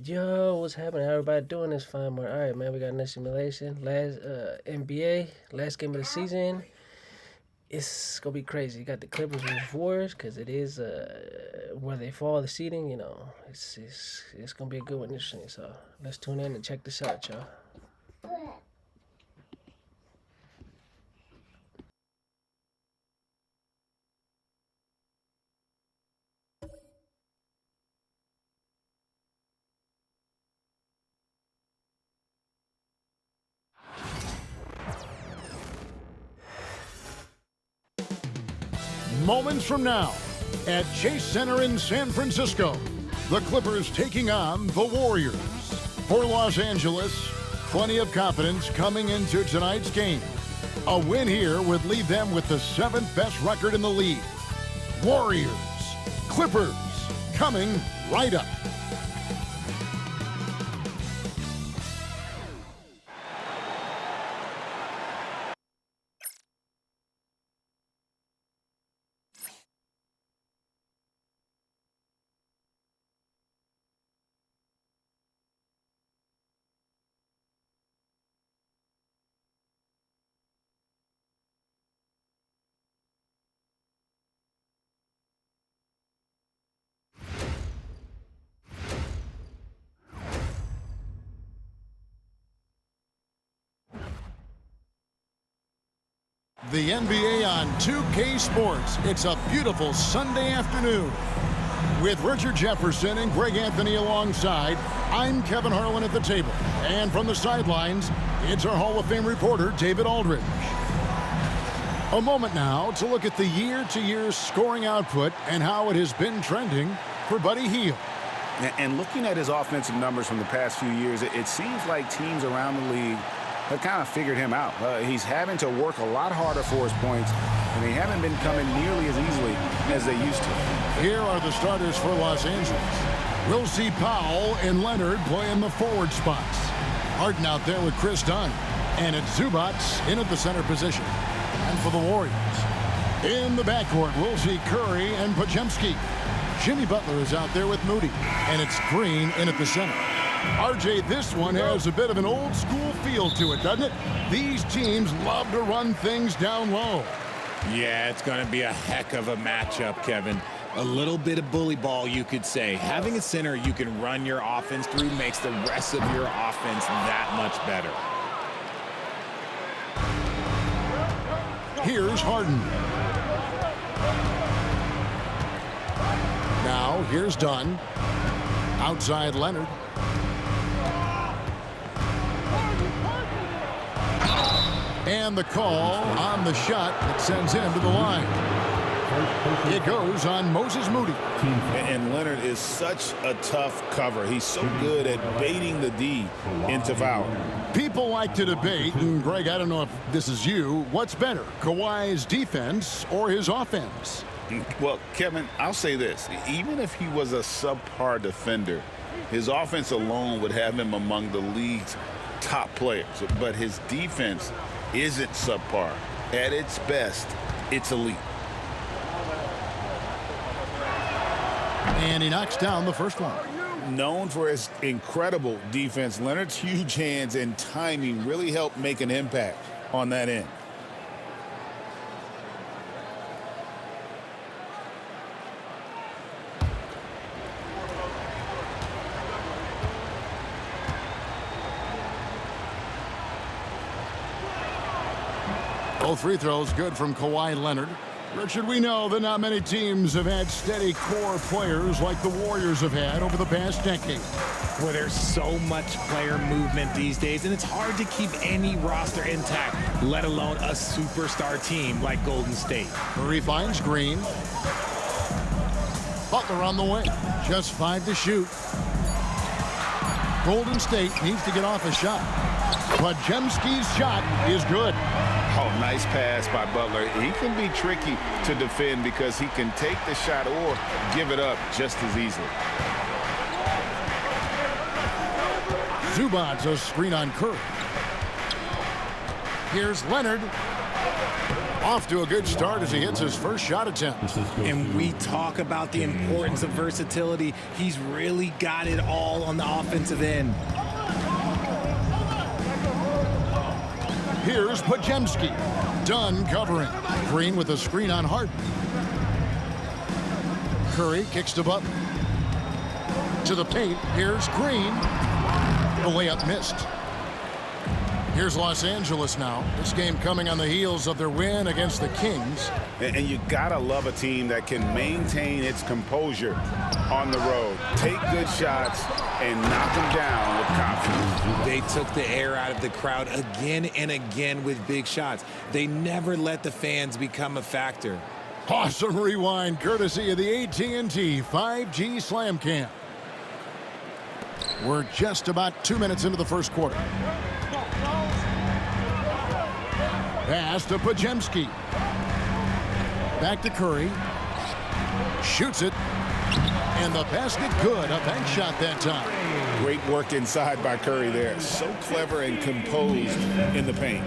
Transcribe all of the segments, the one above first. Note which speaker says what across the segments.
Speaker 1: Yo, what's happening? How everybody doing this fine morning? All right, man, we got another simulation. Last NBA, last game of the season. It's gonna be crazy. You got the Clippers versus Warriors because it is where they fall the seeding. It's gonna be a good one this thing. So let's tune in and check this out, y'all.
Speaker 2: Moments from now, at Chase Center in San Francisco, the Clippers taking on the Warriors. For Los Angeles, plenty of confidence coming into tonight's game. A win here would leave them with the seventh best record in the league. Warriors, Clippers, coming right up. The NBA on 2K Sports. It's a beautiful Sunday afternoon. With Richard Jefferson and Greg Anthony alongside, I'm Kevin Harlan at the table. And from the sidelines, it's our Hall of Fame reporter, David Aldridge. A moment now to look at the year-to-year scoring output and how it has been trending for Buddy Hield.
Speaker 3: And looking at his offensive numbers from the past few years, it seems like teams around the league have kind of figured him out. He's having to work a lot harder for his points, and they haven't been coming nearly as easily as they used to.
Speaker 2: Here are the starters for Los Angeles. We'll see Powell and Leonard play in the forward spots. Harden out there with Chris Dunn. And it's Zubac in at the center position. And for the Warriors, in the backcourt, we'll see Curry and Podziemski. Jimmy Butler is out there with Moody. And it's Green in at the center. RJ, this one has a bit of an old school feel to it, doesn't it? These teams love to run things down low.
Speaker 4: Yeah, it's going to be a heck of a matchup, Kevin. A little bit of bully ball, you could say. Having a center you can run your offense through makes the rest of your offense that much better.
Speaker 2: Here's Harden. Now, here's Dunn. Outside Leonard. And the call on the shot that sends him to the line. It goes on Moses Moody.
Speaker 3: And Leonard is such a tough cover. He's so good at baiting the D into foul.
Speaker 2: People like to debate, and Greg, I don't know if this is you, what's better, Kawhi's defense or his offense?
Speaker 3: Well, Kevin, I'll say this. Even if he was a subpar defender, his offense alone would have him among the league's top players. But his defense isn't subpar. At its best, it's elite.
Speaker 2: And he knocks down the first one.
Speaker 3: Known for his incredible defense, Leonard's huge hands and timing really helped make an impact on that end.
Speaker 2: Both free throws good from Kawhi Leonard. Richard, we know that not many teams have had steady core players like the Warriors have had over the past decade.
Speaker 4: Well, there's so much player movement these days, and it's hard to keep any roster intact, let alone a superstar team like Golden State.
Speaker 2: Curry finds Green. Butler on the way. Just 5 to shoot. Golden State needs to get off a shot. Podziemski's shot is good.
Speaker 3: Oh, nice pass by Butler. He can be tricky to defend because he can take the shot or give it up just as easily.
Speaker 2: Zubac a screen on Curry. Here's Leonard. Off to a good start as he hits his first shot attempt.
Speaker 4: And we talk about the importance of versatility. He's really got it all on the offensive end.
Speaker 2: Here's Podziemski. Dunn covering. Green with a screen on Harden. Curry kicks to Butler. To the paint. Here's Green. The layup missed. Here's Los Angeles now. This game coming on the heels of their win against the Kings.
Speaker 3: And you gotta love a team that can maintain its composure on the road. Take good shots and knock them down with confidence.
Speaker 4: They took the air out of the crowd again and again with big shots. They never let the fans become a factor.
Speaker 2: Awesome rewind courtesy of the AT&T 5G Slam Cam. We're just about 2 minutes into the first quarter. Pass to Podziemski. Back to Curry. Shoots it. And the basket good. A bank shot that time.
Speaker 3: Great work inside by Curry there. So clever and composed in the paint.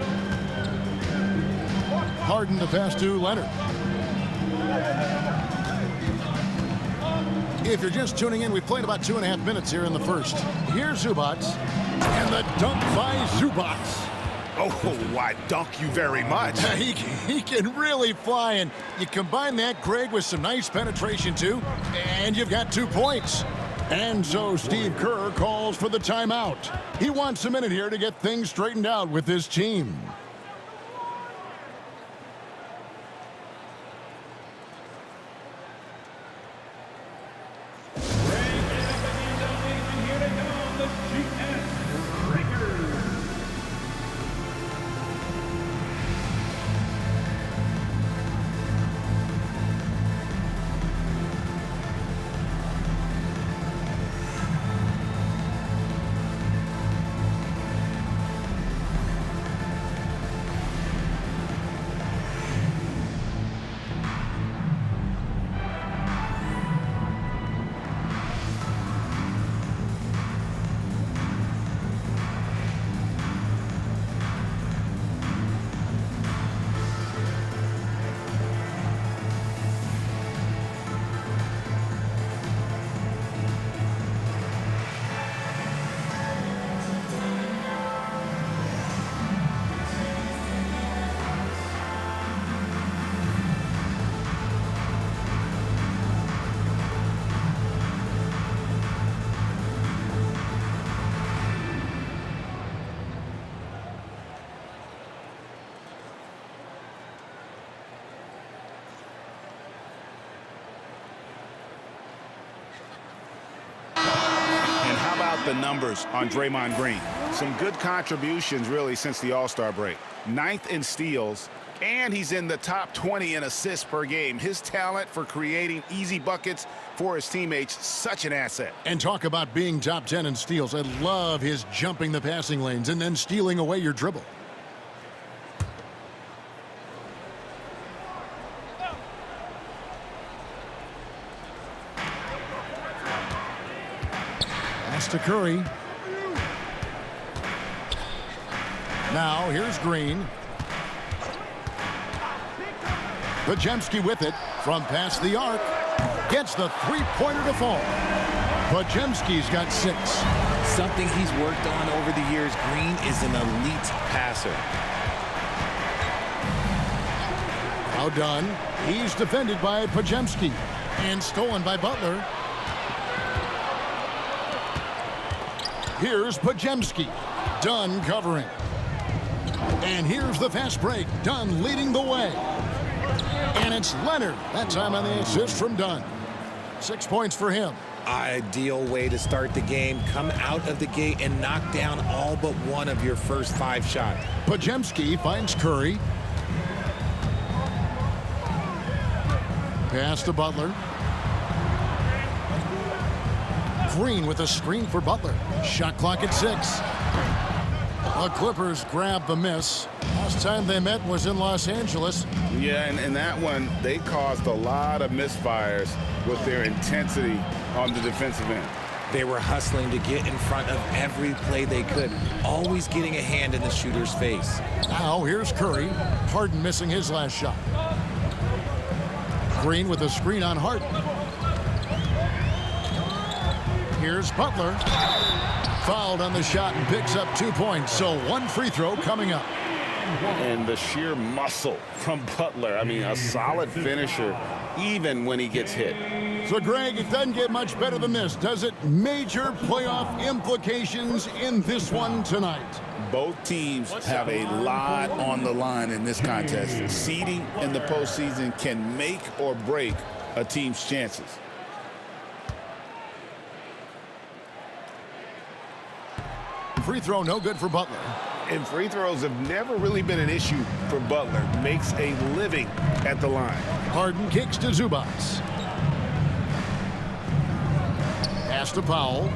Speaker 2: Harden to pass to Leonard. If you're just tuning in, we've played about 2.5 minutes here in the first. Here's Zubac. And the dunk by Zubac.
Speaker 3: Oh, why, dunk you very much.
Speaker 2: He can really fly, and you combine that, Greg, with some nice penetration, too, and you've got 2 points. And so Steve Kerr calls for the timeout. He wants a minute here to get things straightened out with his team.
Speaker 3: The numbers on Draymond Green. Some good contributions, really, since the All-Star break. 9th in steals, and he's in the top 20 in assists per game. His talent for creating easy buckets for his teammates, such an asset.
Speaker 2: And talk about being top 10 in steals. I love his jumping the passing lanes and then stealing away your dribble. To Curry. Now here's Green. Podziemski with it from past the arc. Gets the three-pointer to fall. Podziemski's got 6.
Speaker 4: Something he's worked on over the years. Green is an elite passer.
Speaker 2: Now done. He's defended by Podziemski and stolen by Butler. Here's Podziemski. Dunn covering. And here's the fast break. Dunn leading the way. And it's Leonard. That time on the assist from Dunn. 6 points for him.
Speaker 4: Ideal way to start the game. Come out of the gate and knock down all but one of your first 5 shots.
Speaker 2: Podziemski finds Curry. Pass to Butler. Green with a screen for Butler. Shot clock at 6. The Clippers grab the miss. Last time they met was in Los Angeles.
Speaker 3: Yeah, and in that one, they caused a lot of misfires with their intensity on the defensive end.
Speaker 4: They were hustling to get in front of every play they could, always getting a hand in the shooter's face.
Speaker 2: Now here's Curry. Harden missing his last shot. Green with a screen on Harden. Here's Butler. Fouled on the shot and picks up 2 points. So one free throw coming up.
Speaker 3: And the sheer muscle from Butler. I mean, a solid finisher even when he gets hit.
Speaker 2: So, Greg, it doesn't get much better than this, does it? Major playoff implications in this one tonight.
Speaker 3: Both teams have a lot on the line in this contest. Seeding in the postseason can make or break a team's chances.
Speaker 2: Free throw no good for Butler.
Speaker 3: And free throws have never really been an issue for Butler. Makes a living at the line.
Speaker 2: Harden kicks to Zubac. Pass to Powell.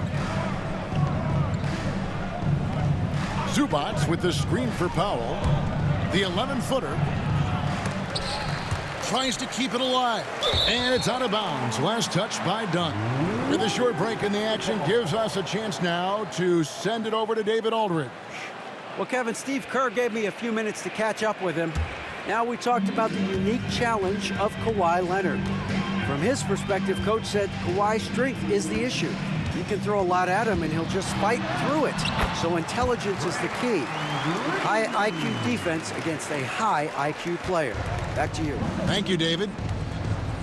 Speaker 2: Zubac with the screen for Powell. The 11-footer. Tries to keep it alive. And it's out of bounds. Last touch by Dunn. With a short break in the action gives us a chance now to send it over to David Aldridge.
Speaker 5: Well, Kevin, Steve Kerr gave me a few minutes to catch up with him. Now we talked about the unique challenge of Kawhi Leonard. From his perspective, Coach said Kawhi's strength is the issue. You can throw a lot at him and he'll just fight through it. So intelligence is the key. High IQ defense against a high IQ player. Back to you.
Speaker 2: Thank you, David.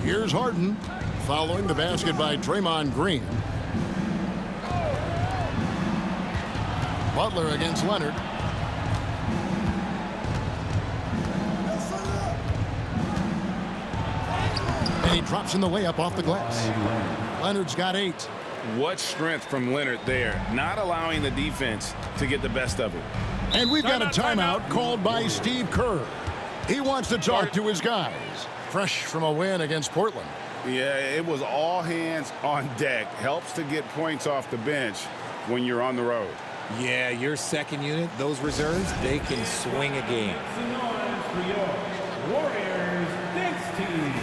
Speaker 2: Here's Harden following the basket by Draymond Green. Butler against Leonard. And he drops in the layup off the glass. Leonard's got 8.
Speaker 3: What strength from Leonard there, not allowing the defense to get the best of it.
Speaker 2: And we've got a timeout called by Steve Kerr. He wants to talk to his guys, fresh from a win against Portland.
Speaker 3: Yeah, it was all hands on deck. Helps to get points off the bench when you're on the road.
Speaker 4: Yeah, your second unit, those reserves, they can swing a game.
Speaker 6: Warriors next team.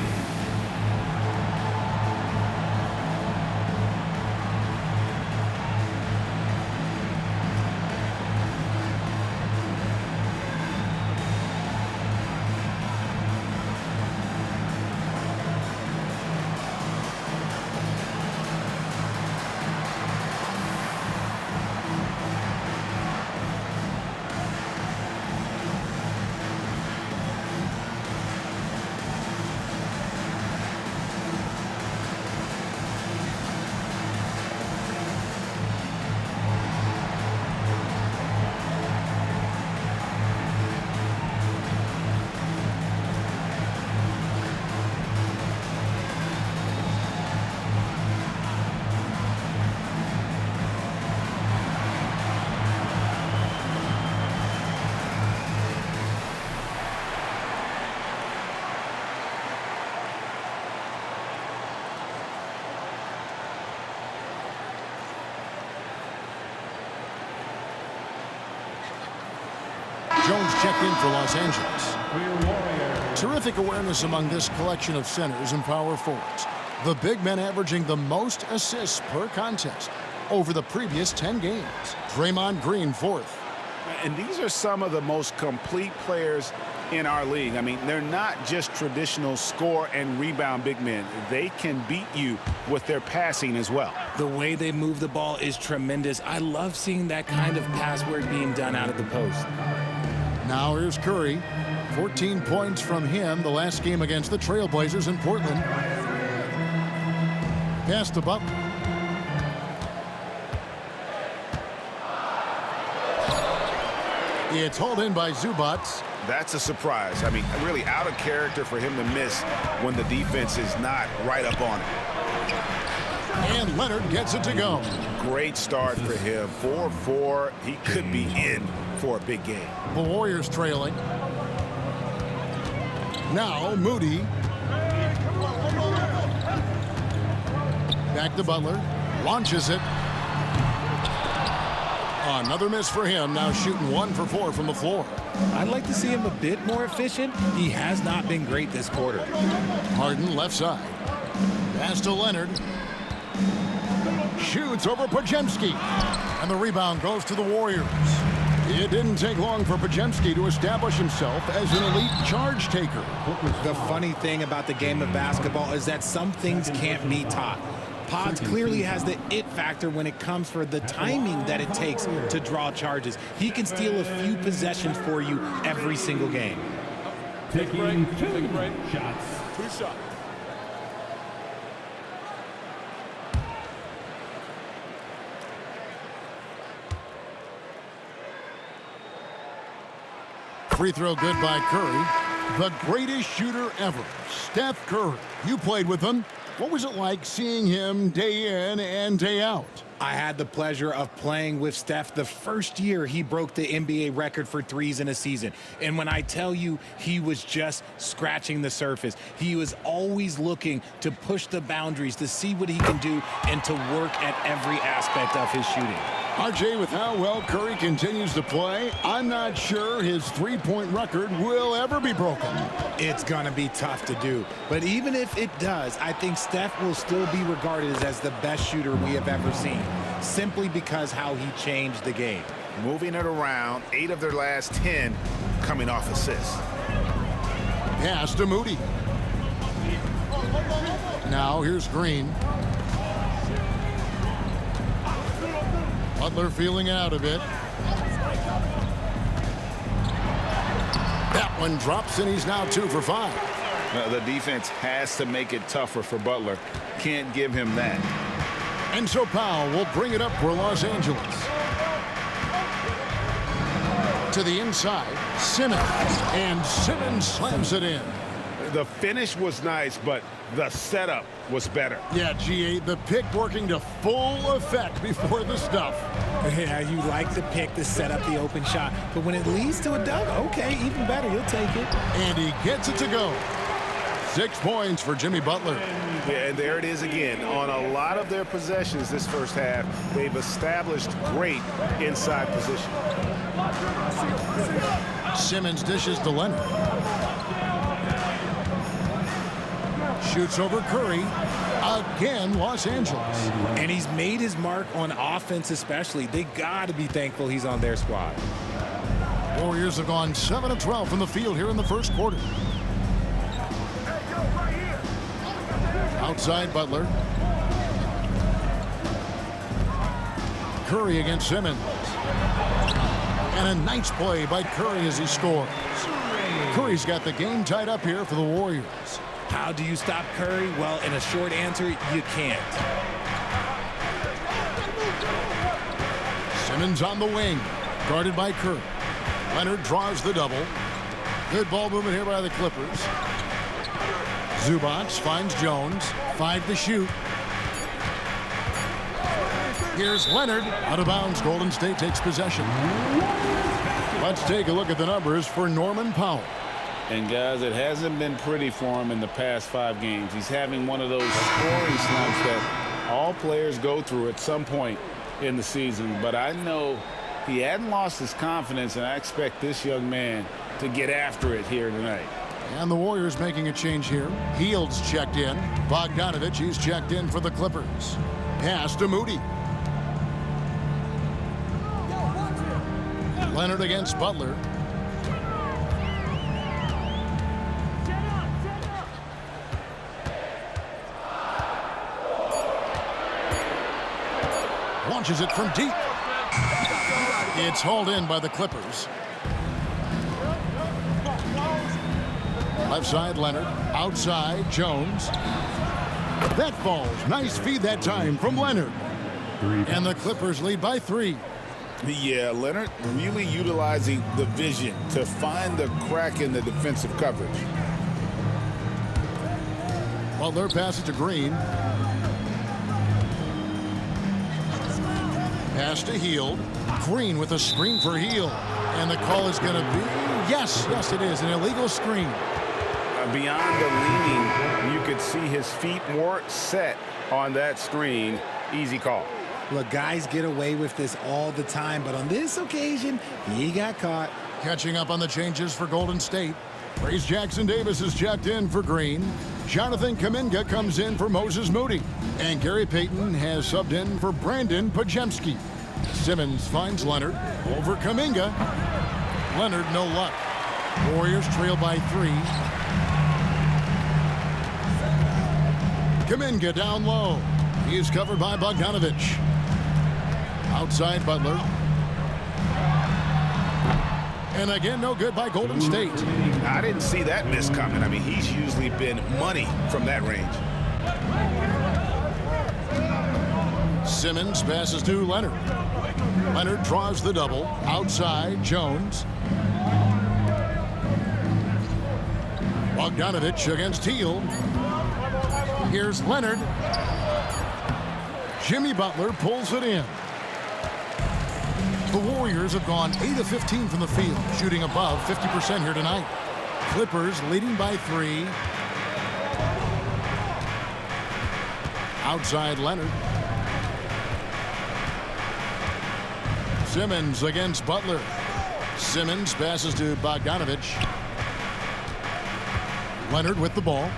Speaker 2: Jones checked in for Los Angeles. Terrific awareness among this collection of centers and power forwards. The big men averaging the most assists per contest over the previous 10 games. Draymond Green 4th.
Speaker 3: And these are some of the most complete players in our league. I mean, they're not just traditional score and rebound big men. They can beat you with their passing as well.
Speaker 4: The way they move the ball is tremendous. I love seeing that kind of pass work being done out of the post.
Speaker 2: Now here's Curry. 14 points from him the last game against the Trailblazers in Portland. Pass to Butler. It's hauled in by Zubac.
Speaker 3: That's a surprise. I mean, really out of character for him to miss when the defense is not right up on it.
Speaker 2: And Leonard gets it to go.
Speaker 3: Great start for him. 4-4. He could be in for a big game.
Speaker 2: The Warriors trailing. Now Moody. Back to Butler. Launches it. Another miss for him. Now shooting 1 for 4 from the floor.
Speaker 4: I'd like to see him a bit more efficient. He has not been great this quarter.
Speaker 2: Harden left side. Pass to Leonard. shoots over Podziemski. And the rebound goes to the Warriors. It didn't take long for Podziemski to establish himself as an elite charge taker.
Speaker 4: The funny thing about the game of basketball is that some things can't be taught. Pods clearly has the it factor when it comes for the timing that it takes to draw charges. He can steal a few possessions for you every single game.
Speaker 6: Taking 2 shots.
Speaker 3: 2 shots.
Speaker 2: Free throw good by Curry. The greatest shooter ever, Steph Curry. You played with him. What was it like seeing him day in and day out?
Speaker 4: I had the pleasure of playing with Steph the first year he broke the NBA record for threes in a season. And when I tell you he was just scratching the surface, he was always looking to push the boundaries, to see what he can do, and to work at every aspect of his shooting.
Speaker 2: RJ, with how well Curry continues to play, I'm not sure his three-point record will ever be broken.
Speaker 4: It's going to be tough to do. But even if it does, I think Steph will still be regarded as the best shooter we have ever seen, simply because how he changed the game.
Speaker 3: Moving it around, 8 of their last 10 coming off assists.
Speaker 2: Pass to Moody. Now here's Green. Butler feeling out of it. That one drops, and he's now 2 for 5.
Speaker 3: The defense has to make it tougher for Butler. Can't give him that.
Speaker 2: And so Powell will bring it up for Los Angeles. To the inside, Simmons. And Simmons slams it in.
Speaker 3: The finish was nice, but the setup was better.
Speaker 2: Yeah, G8, the pick working to full effect before the stuff.
Speaker 4: Yeah, you like the pick to set up the open shot, but when it leads to a dunk, okay, even better, you'll take it.
Speaker 2: And he gets it to go. 6 points for Jimmy Butler.
Speaker 3: Yeah, and there it is again. On a lot of their possessions this first half, they've established great inside position.
Speaker 2: Simmons dishes to Leonard. Shoots over Curry. Again, Los Angeles.
Speaker 4: And he's made his mark on offense especially. They got to be thankful he's on their squad.
Speaker 2: Warriors have gone 7 of 12 from the field here in the first quarter. Outside Butler. Curry against Simmons. And a nice play by Curry as he scores. Curry's got the game tied up here for the Warriors.
Speaker 4: How do you stop Curry? Well, in a short answer, you can't.
Speaker 2: Simmons on the wing, guarded by Curry. Leonard draws the double. Good ball movement here by the Clippers. Zubac finds Jones. 5 to shoot. Here's Leonard. Out of bounds. Golden State takes possession. Let's take a look at the numbers for Norman Powell.
Speaker 3: And guys, it hasn't been pretty for him in the past 5 games. He's having one of those scoring slumps that all players go through at some point in the season. But I know he hadn't lost his confidence, and I expect this young man to get after it here tonight.
Speaker 2: And the Warriors making a change here. Hields checked in. Bogdanovich, he's checked in for the Clippers. Pass to Moody. Leonard against Butler. Launches it from deep. It's hauled in by the Clippers. Left side, Leonard. Outside, Jones. That falls. Nice feed that time from Leonard. And the Clippers lead by 3.
Speaker 3: Yeah, Leonard really utilizing the vision to find the crack in the defensive coverage.
Speaker 2: Butler passes to Green. Pass to Hield. Green with a screen for Hield. And the call is going to be, yes, it is, an illegal screen.
Speaker 3: Beyond the leaning, you could see his feet weren't set on that screen. Easy call.
Speaker 4: Look, guys get away with this all the time, but on this occasion, he got caught.
Speaker 2: Catching up on the changes for Golden State. Trace Jackson Davis is checked in for Green. Jonathan Kuminga comes in for Moses Moody. And Gary Payton has subbed in for Brandon Pajemski. Simmons finds Leonard over Kuminga. Leonard no luck. Warriors trail by 3. Kuminga down low. He is covered by Bogdanovich. Outside Butler. And again, no good by Golden State.
Speaker 3: I didn't see that miss coming. I mean, he's usually been money from that range.
Speaker 2: Simmons passes to Leonard. Leonard draws the double. Outside, Jones. Bogdanovich against Teal. Here's Leonard. Jimmy Butler pulls it in. The Warriors have gone 8 of 15 from the field, shooting above 50% here tonight. Clippers leading by 3. Outside Leonard. Simmons against Butler. Simmons passes to Bogdanovich. Leonard with the ball.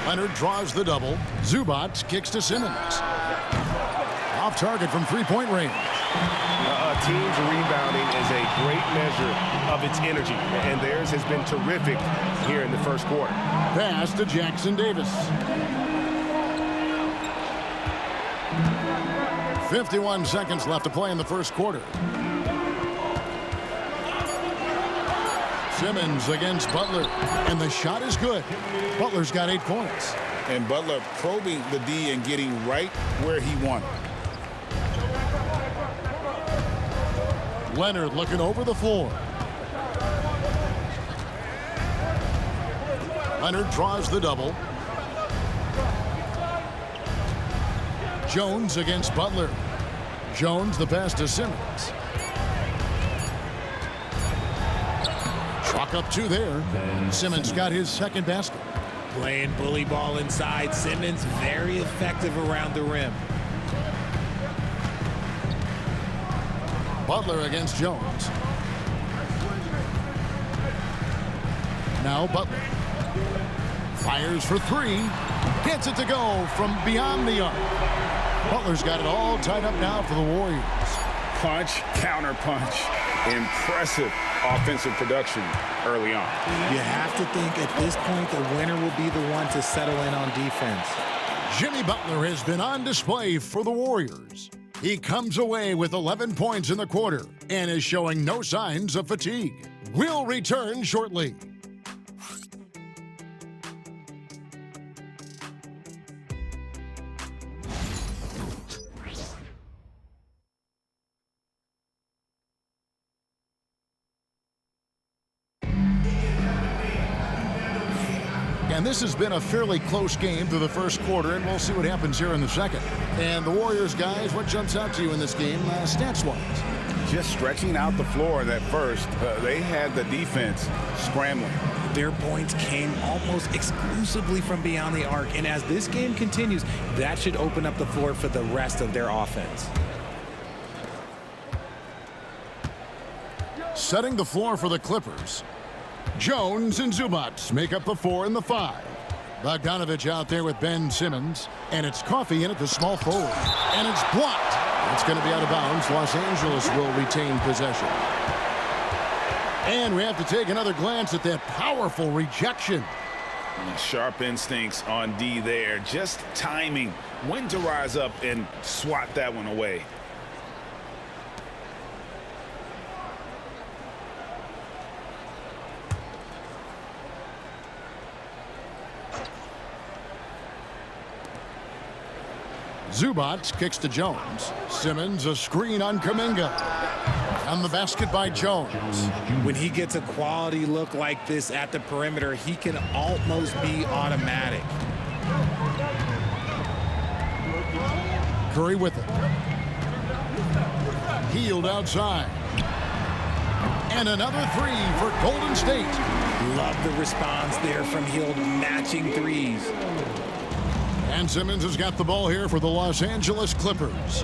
Speaker 2: Leonard draws the double. Zubac kicks to Simmons. Off target from three-point range.
Speaker 7: A team's rebounding is a great measure of its energy, and theirs has been terrific here in the first quarter.
Speaker 2: Pass to Jackson Davis. 51 seconds left to play in the first quarter. Simmons against Butler, and the shot is good. Butler's got 8 points.
Speaker 3: And Butler probing the D and getting right where he wanted.
Speaker 2: Leonard looking over the floor. Leonard draws the double. Jones against Butler. Jones the pass to Simmons. Chalk up 2 there. Simmons got his second basket.
Speaker 4: Playing bully ball inside. Simmons very effective around the rim.
Speaker 2: Butler against Jones. Now Butler. Fires for 3. Gets it to go from beyond the arc. Butler's got it all tied up now for the Warriors.
Speaker 3: Punch, counter punch. Impressive offensive production early on.
Speaker 4: You have to think at this point the winner will be the one to settle in on defense.
Speaker 2: Jimmy Butler has been on display for the Warriors. He comes away with 11 points in the quarter and is showing no signs of fatigue. We'll return shortly. And this has been a fairly close game through the first quarter, and we'll see what happens here in the second. And the Warriors, guys, what jumps out to you in this game, stats-wise?
Speaker 3: Just stretching out the floor at first. They had the defense scrambling.
Speaker 4: Their points came almost exclusively from beyond the arc, and as this game continues, that should open up the floor for the rest of their offense.
Speaker 2: Setting the floor for the Clippers. Jones and Zubac make up the 4 and the 5. Bogdanovich out there with Ben Simmons, and it's Coffey in at the small forward. And it's blocked. It's going to be out of bounds. Los Angeles will retain possession. And we have to take another glance at that powerful rejection.
Speaker 3: Sharp instincts on D there. Just timing when to rise up and swat that one away.
Speaker 2: Zubac kicks to Jones. Simmons a screen on Kuminga. And the basket by Jones.
Speaker 4: When he gets a quality look like this at the perimeter, he can almost be automatic.
Speaker 2: Curry with it. Hield outside. And another 3 for Golden State.
Speaker 4: Love the response there from Hield, matching threes.
Speaker 2: And Simmons has got the ball here for the Los Angeles Clippers.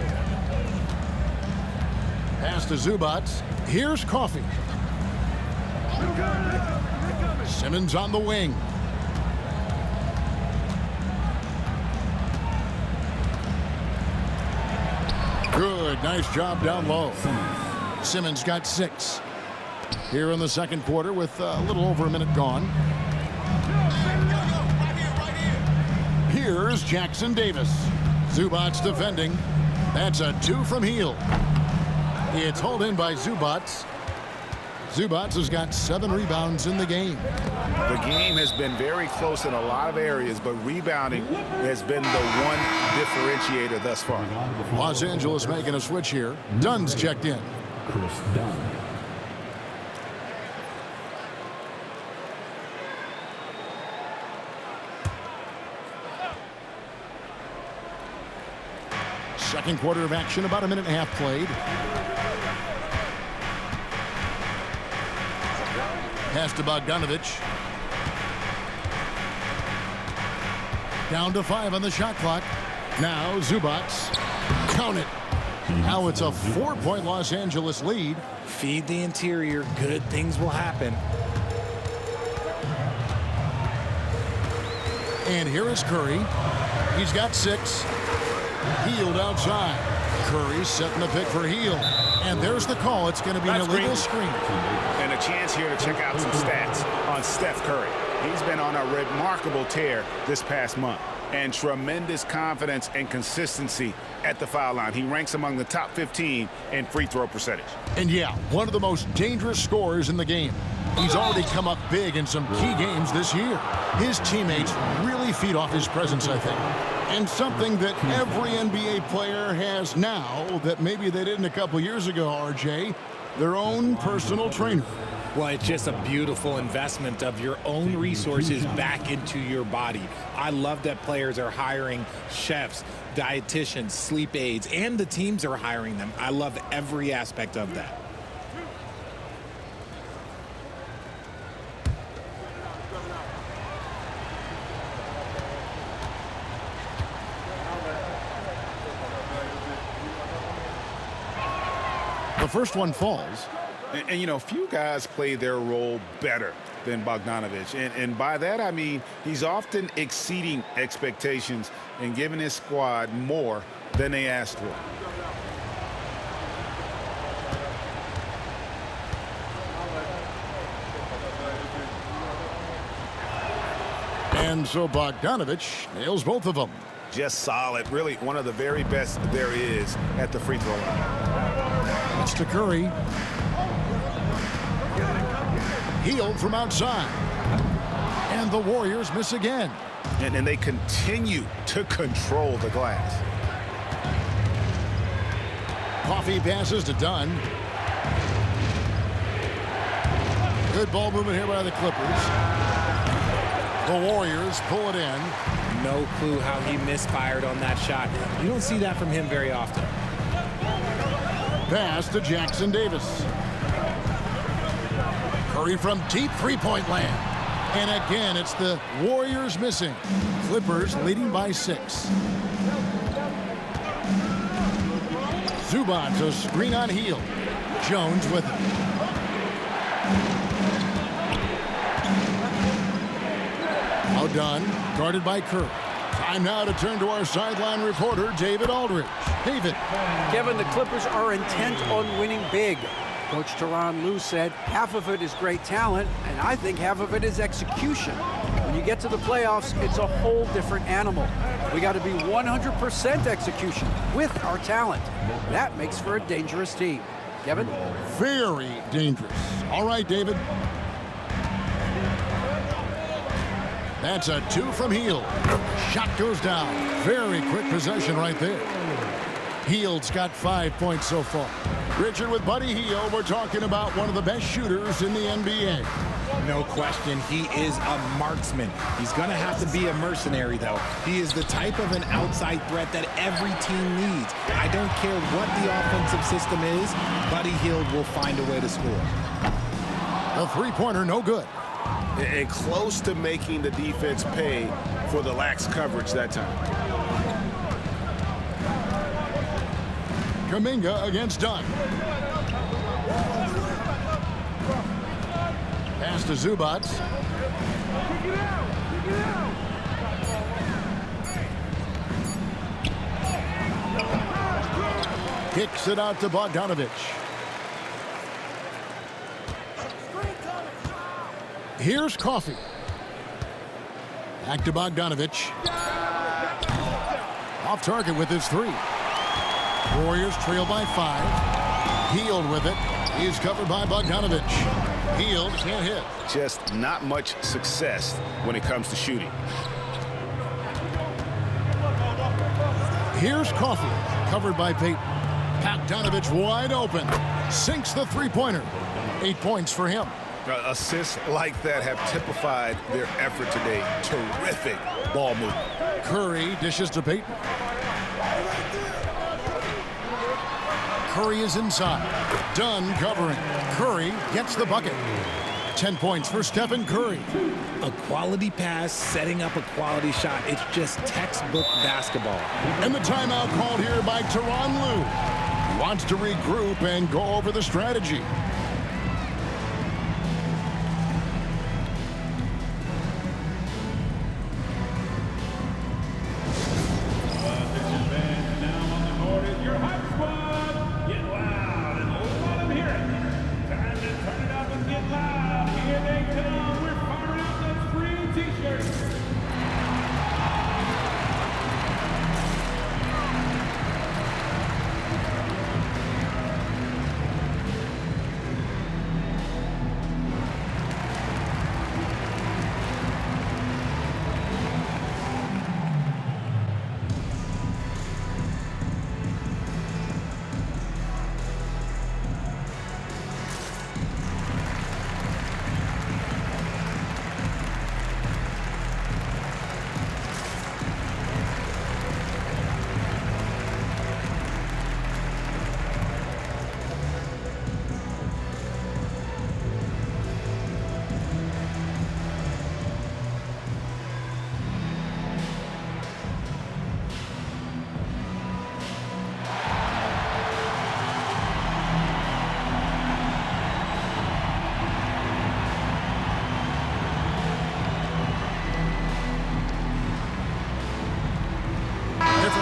Speaker 2: Pass to Zubac. Here's Coffey. Simmons on the wing. Good, nice job down low. Simmons got 6 here in the second quarter with a little over a minute gone. Here's Jackson Davis. Zubats defending. That's a 2 from Hield. It's hauled in by Zubats. Zubats has got 7 rebounds in the game.
Speaker 3: The game has been very close in a lot of areas, but rebounding has been the one differentiator thus far.
Speaker 2: Los Angeles making a switch here. Dunn's checked in.
Speaker 6: Chris Dunn.
Speaker 2: Second quarter of action, about a minute and a half played. Pass to Bogdanovich. Down to 5 on the shot clock. Now Zubats. Count it. Now it's a 4-point Los Angeles lead.
Speaker 4: Feed the interior. Good things will happen.
Speaker 2: And here is Curry. He's got 6. Hield outside. Curry setting the pick for Hield. And there's the call. It's going to be an illegal screen.
Speaker 3: And a chance here to check out some stats on Steph Curry. He's been on a remarkable tear this past month. And tremendous confidence and consistency at the foul line. He ranks among the top 15 in free throw percentage.
Speaker 2: And yeah, one of the most dangerous scorers in the game. He's already come up big in some key games this year. His teammates really feed off his presence, I think. And something that every NBA player has now that maybe they didn't a couple years ago, RJ, their own personal trainer.
Speaker 4: Well, it's just a beautiful investment of your own resources back into your body. I love that players are hiring chefs, dietitians, sleep aides, and the teams are hiring them. I love every aspect of that.
Speaker 2: The first one falls.
Speaker 3: And you know, few guys play their role better than Bogdanovich. And by that, I mean he's often exceeding expectations and giving his squad more than they asked for.
Speaker 2: And so Bogdanovich nails both of them.
Speaker 3: Just solid. Really one of the very best there is at the free throw line.
Speaker 2: It's to Curry. Hield from outside. And the Warriors miss again.
Speaker 3: And they continue to control the glass.
Speaker 2: Coffee passes to Dunn. Good ball movement here by the Clippers. The Warriors pull it in.
Speaker 4: No clue how he misfired on that shot. You don't see that from him very often.
Speaker 2: Pass to Jackson Davis. Curry from deep three-point land. And again, it's the Warriors missing. Clippers leading by 6. Zubats a screen on Hield. Jones with it. Now done. Guarded by Curry. Time now to turn to our sideline reporter, David Aldridge. David.
Speaker 5: Kevin, the Clippers are intent on winning big. Coach Tyronn Lue said half of it is great talent, and I think half of it is execution. When you get to the playoffs, it's a whole different animal. We got to be 100% execution with our talent. That makes for a dangerous team. Kevin?
Speaker 2: Very dangerous. All right, David. That's a 2 from Hield. Shot goes down. Very quick possession right there. Hield's got 5 points so far. Richard, with Buddy Hield, we're talking about one of the best shooters in the NBA.
Speaker 4: No question, he is a marksman. He's going to have to be a mercenary, though. He is the type of an outside threat that every team needs. I don't care what the offensive system is, Buddy Hield will find a way to score.
Speaker 2: A three-pointer, no good.
Speaker 3: And close to making the defense pay for the lax coverage that time.
Speaker 2: Kuminga against Dunn. Pass to Zubats. Kicks it out to Bogdanovich. Here's Coffey. Back to Bogdanovich. Off target with his 3. Warriors trail by 5. Hield with it. He's covered by Bogdanovich. Hield can't hit.
Speaker 7: Just not much success when it comes to shooting.
Speaker 2: Here's Coffey, covered by Payton. Bogdanovich wide open. Sinks the three-pointer. 8 points for him.
Speaker 7: Assists like that have typified their effort today. Terrific ball movement.
Speaker 2: Curry dishes to Payton. Curry is inside. Dunn covering. Curry gets the bucket. 10 points for Stephen Curry.
Speaker 4: A quality pass, setting up a quality shot. It's just textbook basketball.
Speaker 2: And the timeout called here by Tyronn Lue. He wants to regroup and go over the strategy.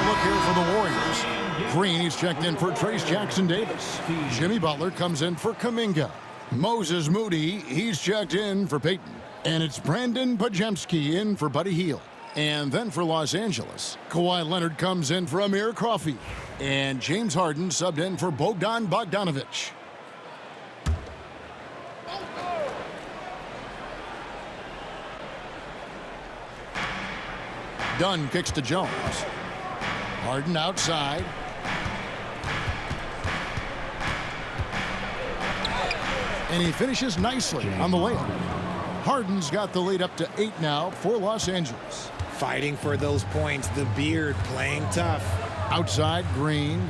Speaker 2: Look here for the Warriors. Green, he's checked in for Trace Jackson-Davis. Jimmy Butler comes in for Kuminga. Moses Moody, he's checked in for Payton. And it's Brandon Podziemski in for Buddy Hield. And then for Los Angeles, Kawhi Leonard comes in for Amir Coffey. And James Harden subbed in for Bogdan Bogdanovich. Dunn kicks to Jones. Harden outside. And he finishes nicely on the layup. Harden's got the lead up to 8 now for Los Angeles.
Speaker 4: Fighting for those points. The beard playing tough.
Speaker 2: Outside, Green.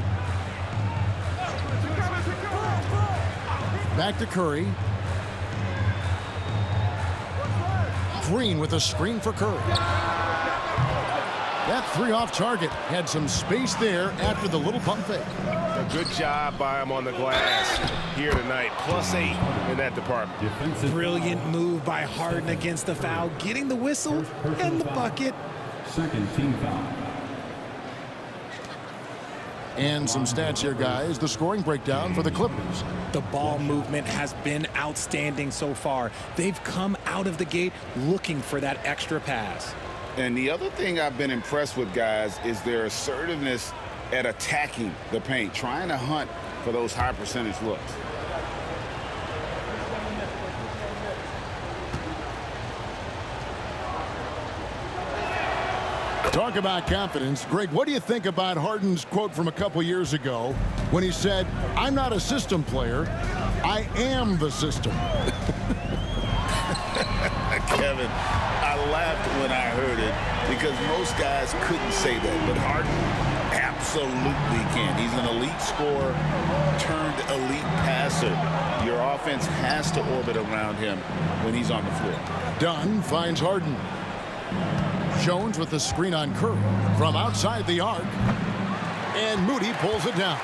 Speaker 2: Back to Curry. Green with a screen for Curry. That 3 off target. Had some space there after the little pump fake.
Speaker 7: A good job by him on the glass here tonight. +8 in that department.
Speaker 4: Brilliant move by Harden against the foul. Getting the whistle and the bucket.
Speaker 6: Second team foul.
Speaker 2: And some stats here, guys. The scoring breakdown for the Clippers.
Speaker 4: The ball movement has been outstanding so far. They've come out of the gate looking for that extra pass.
Speaker 3: And the other thing I've been impressed with, guys, is their assertiveness at attacking the paint, trying to hunt for those high percentage looks.
Speaker 2: Talk about confidence. Greg, what do you think about Harden's quote from a couple years ago when he said, "I'm not a system player, I am the system"?
Speaker 3: Kevin, I laughed when I heard it because most guys couldn't say that, but Harden absolutely can. He's an elite scorer turned elite passer. Your offense has to orbit around him when he's on the floor.
Speaker 2: Dunn finds Harden. Jones with the screen on Curry from outside the arc. And Moody pulls it down.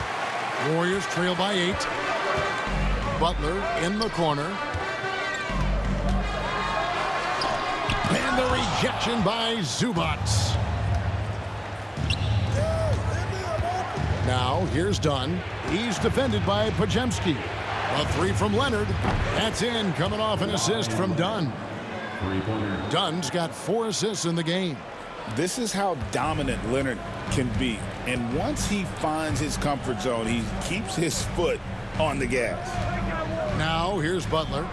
Speaker 2: Warriors trail by 8. Butler in the corner. And the rejection by Zubac. Now, here's Dunn. He's defended by Podziemski. A three from Leonard. That's in, coming off an assist from Dunn.
Speaker 6: Three-pointer.
Speaker 2: Dunn's got 4 assists in the game.
Speaker 3: This is how dominant Leonard can be. And once he finds his comfort zone, he keeps his foot on the gas.
Speaker 2: Now, here's Butler.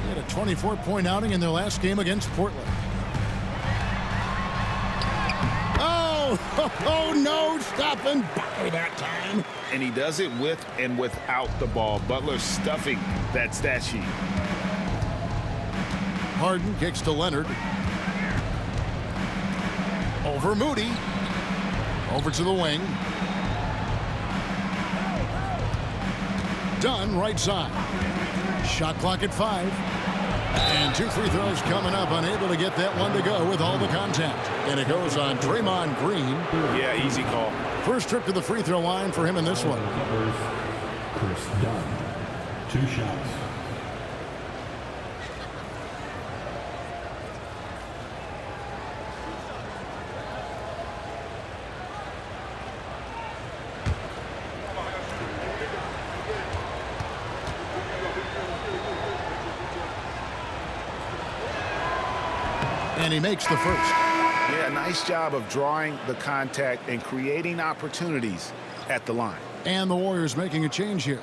Speaker 2: He had a 24-point outing in their last game against Portland. Oh, no, stopping by that time.
Speaker 3: And he does it with and without the ball. Butler stuffing that stat sheet.
Speaker 2: Harden kicks to Leonard. Over Moody. Over to the wing. Dunn, right side. Shot clock at 5. And 2 free throws coming up. Unable to get that one to go with all the contact. And it goes on Draymond Green.
Speaker 7: Yeah, easy call.
Speaker 2: First trip to the free throw line for him in this one.
Speaker 6: Chris Dunn. 2 shots.
Speaker 2: And he makes the first.
Speaker 3: Yeah, nice job of drawing the contact and creating opportunities at the line.
Speaker 2: And the Warriors making a change here.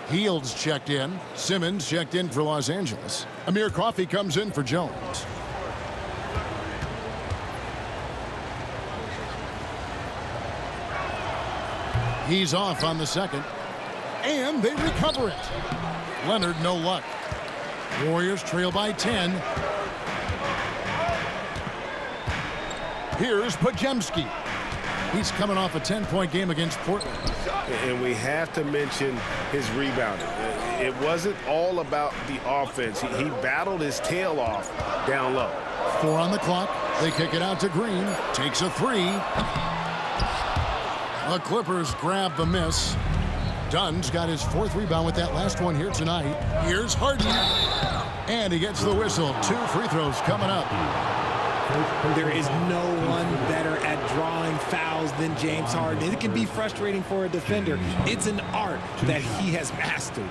Speaker 2: Heald's checked in. Simmons checked in for Los Angeles. Amir Coffey comes in for Jones. He's off on the second. And they recover it. Leonard, no luck. Warriors trail by 10. Here's Podziemski. He's coming off a 10-point game against Portland.
Speaker 7: And we have to mention his rebounding. It wasn't all about the offense. He battled his tail off down low.
Speaker 2: 4 on the clock. They kick it out to Green. Takes a 3. The Clippers grab the miss. Dunn's got his 4th rebound with that last one here tonight. Here's Harden. And he gets the whistle. 2 free throws coming up.
Speaker 4: There is no one better at drawing fouls than James Harden. It can be frustrating for a defender. It's an art that he has mastered.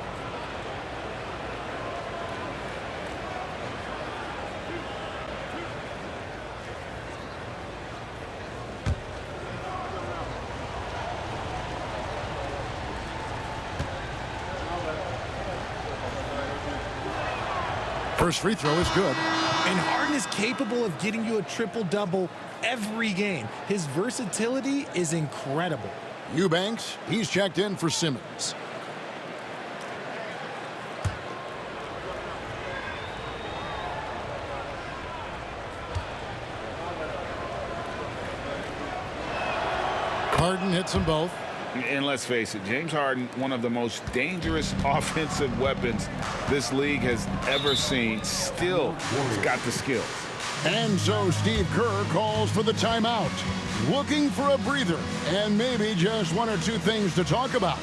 Speaker 2: First free throw is good.
Speaker 4: And Harden is capable of getting you a triple-double every game. His versatility is incredible.
Speaker 2: Eubanks, he's checked in for Simmons. Harden hits them both.
Speaker 3: And let's face it, James Harden, one of the most dangerous offensive weapons this league has ever seen, still has got the skills.
Speaker 2: And so Steve Kerr calls for the timeout, looking for a breather and maybe just 1 or 2 things to talk about.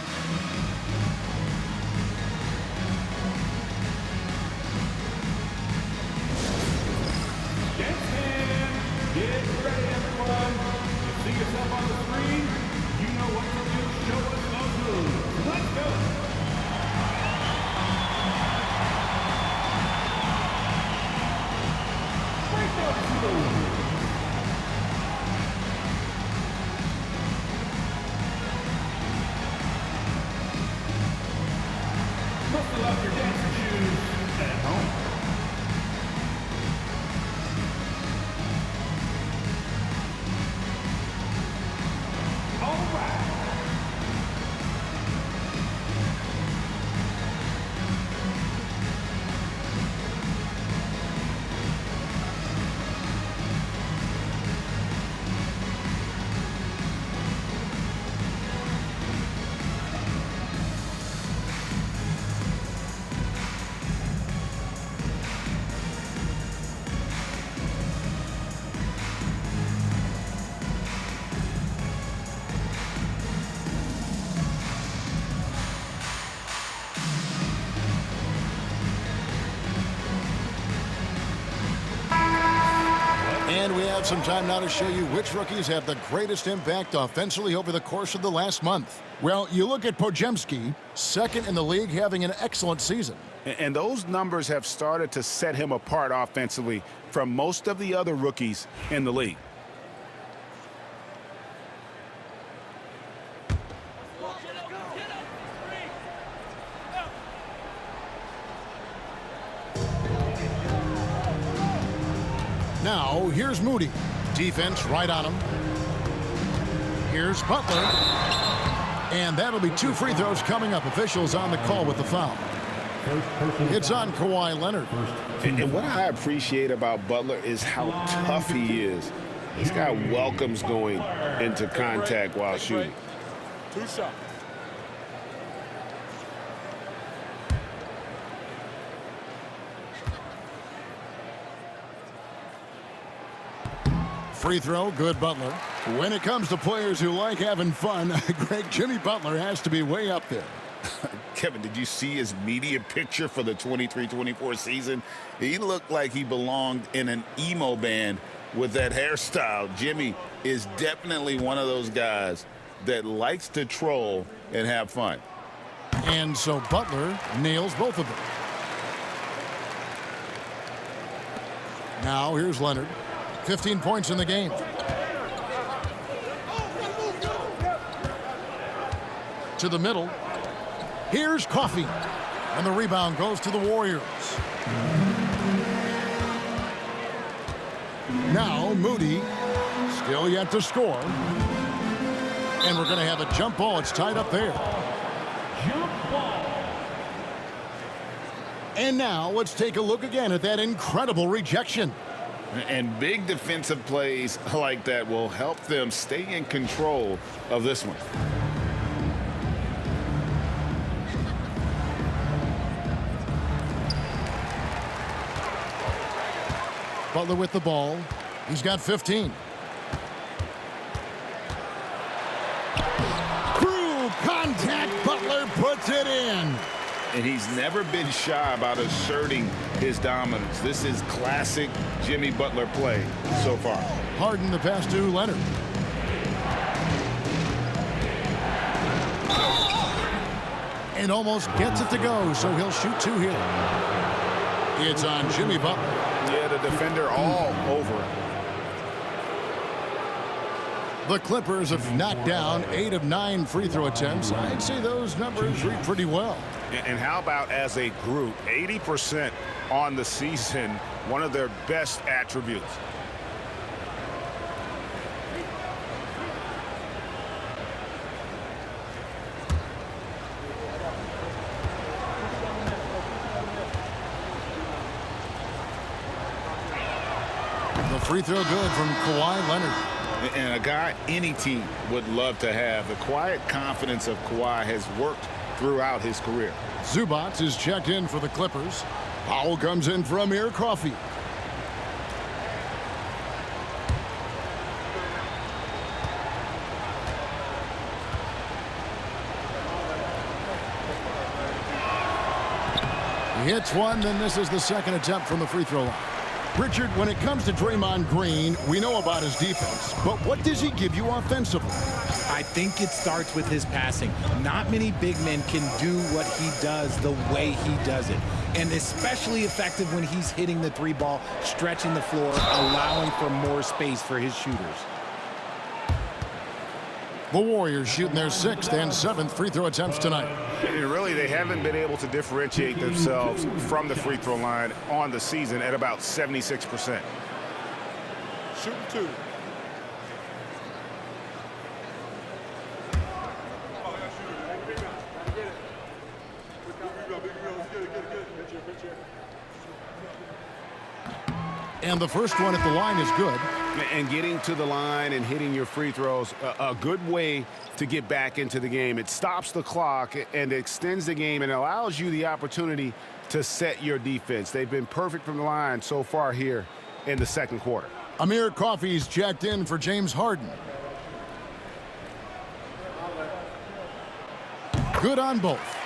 Speaker 6: Get ready, everyone. You see yourself on the screen? You know what to do. Show us those moves. Let's go. Break those moves. Buckle up your dancing shoes at home.
Speaker 2: And we have some time now to show you which rookies have the greatest impact offensively over the course of the last month. Well, you look at Podziemski, second in the league, having an excellent season.
Speaker 7: And those numbers have started to set him apart offensively from most of the other rookies in the league.
Speaker 2: Now, here's Moody. Defense right on him. Here's Butler. And that'll be 2 free throws coming up. Officials on the call with the foul. It's on Kawhi Leonard.
Speaker 7: And what I appreciate about Butler is how tough he is. This guy welcomes going into contact while shooting.
Speaker 6: 2 shots.
Speaker 2: Free throw, good Butler. When it comes to players who like having fun, Greg, Jimmy Butler has to be way up there.
Speaker 3: Kevin, did you see his media picture for the 23-24 season? He looked like he belonged in an emo band with that hairstyle. Jimmy is definitely one of those guys that likes to troll and have fun.
Speaker 2: And so Butler nails both of them. Now here's Leonard. 15 points in the game. To the middle. Here's Coffey. And the rebound goes to the Warriors. Now Moody. Still yet to score. And we're going to have a jump ball. It's tied up there.
Speaker 6: Jump ball.
Speaker 2: And now let's take a look again at that incredible rejection.
Speaker 3: And big defensive plays like that will help them stay in control of this one.
Speaker 2: Butler with the ball. He's got 15. Through contact, Butler puts it in.
Speaker 3: And he's never been shy about asserting his dominance. This is classic Jimmy Butler play so far.
Speaker 2: Harden the pass to Leonard. And almost gets it to go, so he'll shoot 2 here. It's on Jimmy Butler.
Speaker 7: Yeah, the defender all over it.
Speaker 2: The Clippers have knocked down 8 of 9 free throw attempts. I'd say those numbers read pretty well.
Speaker 7: And how about as a group, 80% on the season, one of their best attributes.
Speaker 2: The free throw good from Kawhi Leonard.
Speaker 3: And a guy any team would love to have. The quiet confidence of Kawhi has worked throughout his career.
Speaker 2: Zubac is checked in for the Clippers. Powell comes in for Amir Coffey. He hits one, then this is the second attempt from the free throw line. Richard, when it comes to Draymond Green, we know about his defense, but what does he give you offensively?
Speaker 4: I think it starts with his passing. Not many big men can do what he does the way he does it. And especially effective when he's hitting the 3 ball, stretching the floor, allowing for more space for his shooters.
Speaker 2: The Warriors shooting their 6th and 7th free throw attempts tonight.
Speaker 7: And really, they haven't been able to differentiate themselves from the free throw line on the season at about 76%.
Speaker 6: Shoot 2.
Speaker 2: And the first one at the line is good.
Speaker 7: And getting to the line and hitting your free throws, a good way to get back into the game. It stops the clock and extends the game and allows you the opportunity to set your defense. They've been perfect from the line so far here in the second quarter.
Speaker 2: Amir Coffey's checked in for James Harden. Good on both.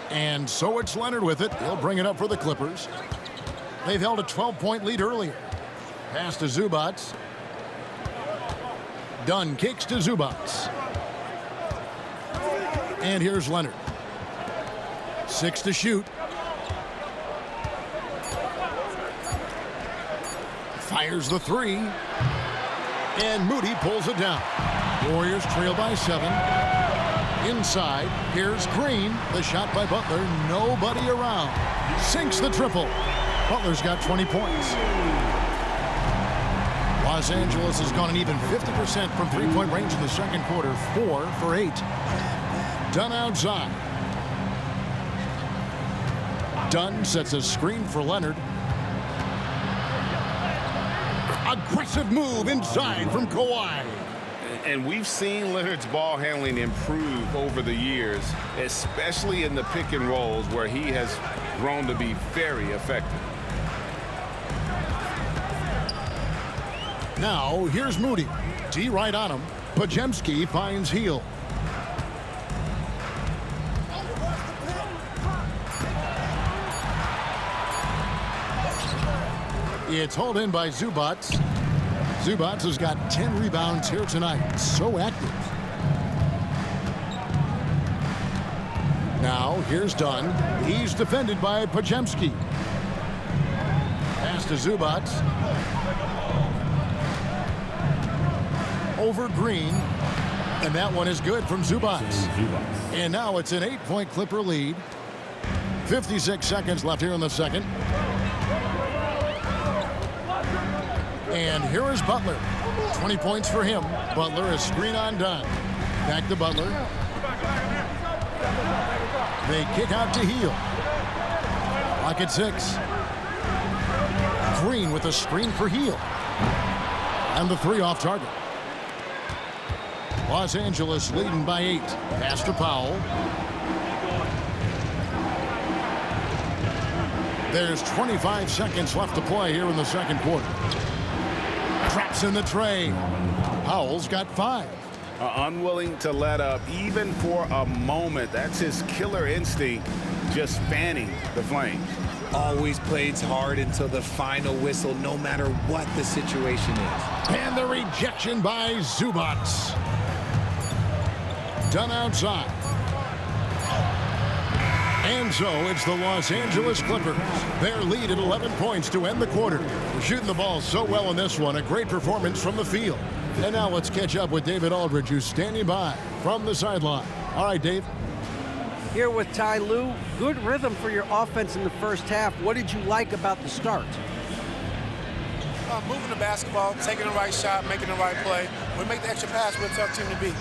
Speaker 2: And so it's Leonard with it. He'll bring it up for the Clippers. They've held a 12-point lead earlier. Pass to Zubac. Dunn kicks to Zubats. And here's Leonard. 6 to shoot. Fires the 3. And Moody pulls it down. Warriors trail by 7. Inside, here's Green. The shot by Butler. Nobody around. Sinks the triple. Butler's got 20 points. Los Angeles has gone an even 50% from three-point range in the second quarter. 4 for 8. Dunn outside. Dunn sets a screen for Leonard. Aggressive move inside from Kawhi.
Speaker 3: And we've seen Leonard's ball handling improve over the years, especially in the pick and rolls where he has grown to be very effective.
Speaker 2: Now, here's Moody. D right on him. Podziemski finds Heel. It's hauled in by Zubats. Zubats has got 10 rebounds here tonight. So active. Now, here's Dunn. He's defended by Podziemski. Pass to Zubats. Over Green. And that one is good from Zubats. And now it's an 8-point Clipper lead. 56 seconds left here in the second. And here is Butler. 20 points for him. Butler is screen on Dunn. Back to Butler. They kick out to Heel. Clock at 6. Green with a screen for Heel. And the 3 off target. Los Angeles leading by 8. Pass to Powell. There's 25 seconds left to play here in the second quarter. Traps in the tray. Powell's got 5.
Speaker 3: Unwilling to let up even for a moment. That's his killer instinct, just fanning the flames.
Speaker 4: Always plays hard until the final whistle, no matter what the situation is.
Speaker 2: And the rejection by Zubats. Done outside. And so it's the Los Angeles Clippers. Their lead at 11 points to end the quarter. Shooting the ball so well in this one. A great performance from the field. And now let's catch up with David Aldridge, who's standing by from the sideline. All right, Dave.
Speaker 5: Here with Ty Lue. Good rhythm for your offense in the first half. What did you like about the start?
Speaker 8: Moving the basketball, taking the right shot, making the right play. We make the extra pass, we're a tough team to beat.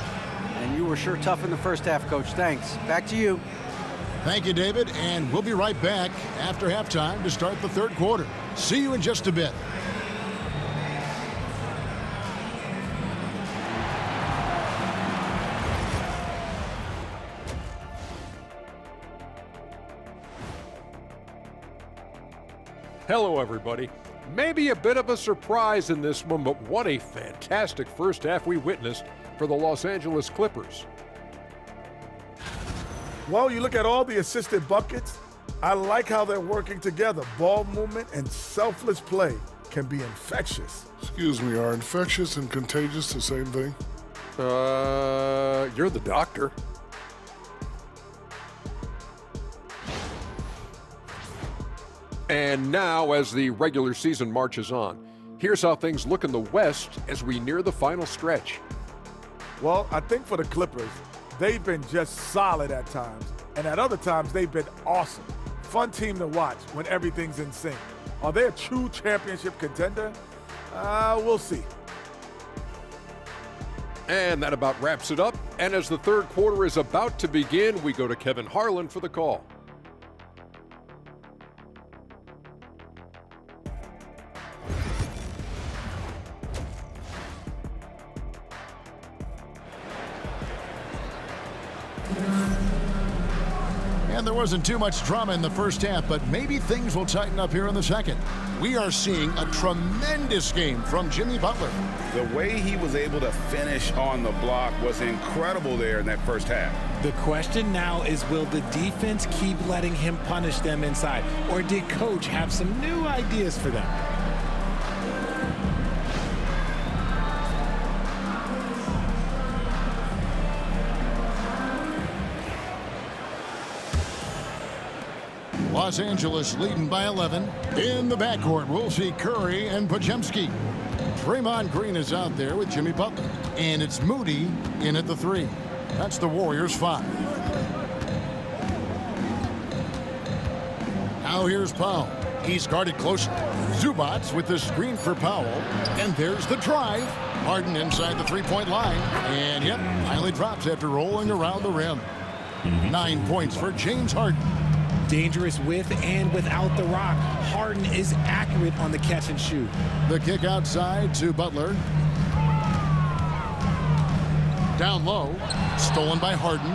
Speaker 5: And you were sure tough in the first half, Coach. Thanks. Back to you.
Speaker 2: Thank you, David. And we'll be right back after halftime to start the third quarter. See you in just a bit.
Speaker 9: Hello, everybody. Maybe a bit of a surprise in this one, but what a fantastic first half we witnessed for the Los Angeles Clippers.
Speaker 10: Well, you look at all the assisted buckets. I like how they're working together. Ball movement and selfless play can be infectious.
Speaker 11: Excuse me, are infectious and contagious the same thing?
Speaker 9: You're the doctor. And now, as the regular season marches on, here's how things look in the West as we near the final stretch.
Speaker 10: Well, I think for the Clippers, they've been just solid at times, and at other times they've been awesome. Fun team to watch when everything's in sync. Are they a true championship contender? We'll see.
Speaker 9: And that about wraps it up. And as the third quarter is about to begin, we go to Kevin Harlan for the call.
Speaker 2: And there wasn't too much drama in the first half, but maybe things will tighten up here in the second. We are seeing a tremendous game from Jimmy Butler.
Speaker 3: The way he was able to finish on the block was incredible there in that first half.
Speaker 4: The question now is, will the defense keep letting him punish them inside? Or did Coach have some new ideas for them?
Speaker 2: Los Angeles leading by 11. In the backcourt, we'll see Curry and Podziemski. Draymond Green is out there with Jimmy Butler. And it's Moody in at the 3. That's the Warriors' 5. Now here's Powell. He's guarded closely. Zubats with the screen for Powell. And there's the drive. Harden inside the three-point line. And yep, finally drops after rolling around the rim. 9 points for James Harden.
Speaker 4: Dangerous with and without the rock. Harden is accurate on the catch and shoot.
Speaker 2: The kick outside to Butler. Down low. Stolen by Harden.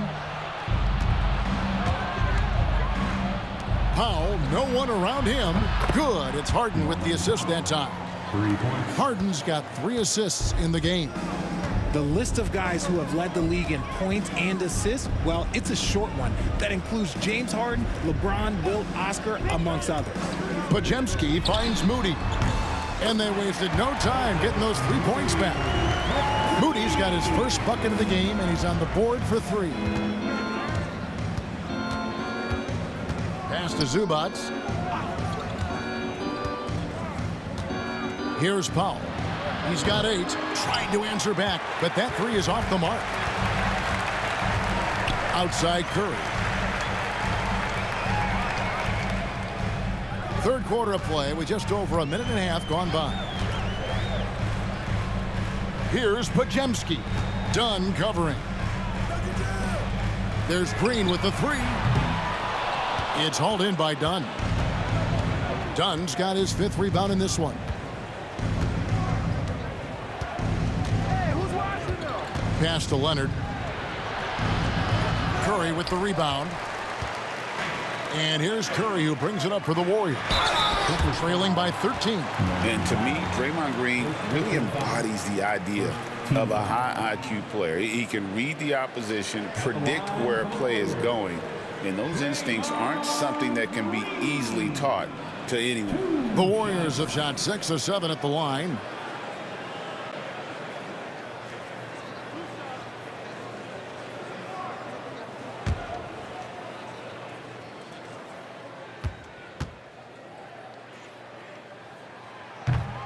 Speaker 2: Powell, no one around him. Good. It's Harden with the assist that time.
Speaker 6: 3 points.
Speaker 2: Harden's got 3 assists in the game.
Speaker 4: The list of guys who have led the league in points and assists, well, it's a short one. That includes James Harden, LeBron, Wilt, Oscar, amongst others.
Speaker 2: Podziemski finds Moody. And they wasted no time getting those 3 points back. Moody's got his first bucket of the game, and he's on the board for 3. Pass to Zubats. Here's Powell. He's got 8, trying to answer back, but that 3 is off the mark. Outside Curry. Third quarter of play with just over a minute and a half gone by. Here's Podziemski. Dunn covering. There's Green with the 3. It's hauled in by Dunn. Dunn's got his 5th rebound in this one. Pass to Leonard. Curry with the rebound. And here's Curry who brings it up for the Warriors. Clippers trailing by 13.
Speaker 3: And to me, Draymond Green really embodies the idea of a high IQ player. He can read the opposition, predict where a play is going, and those instincts aren't something that can be easily taught to anyone.
Speaker 2: The Warriors have shot 6 of 7 at the line.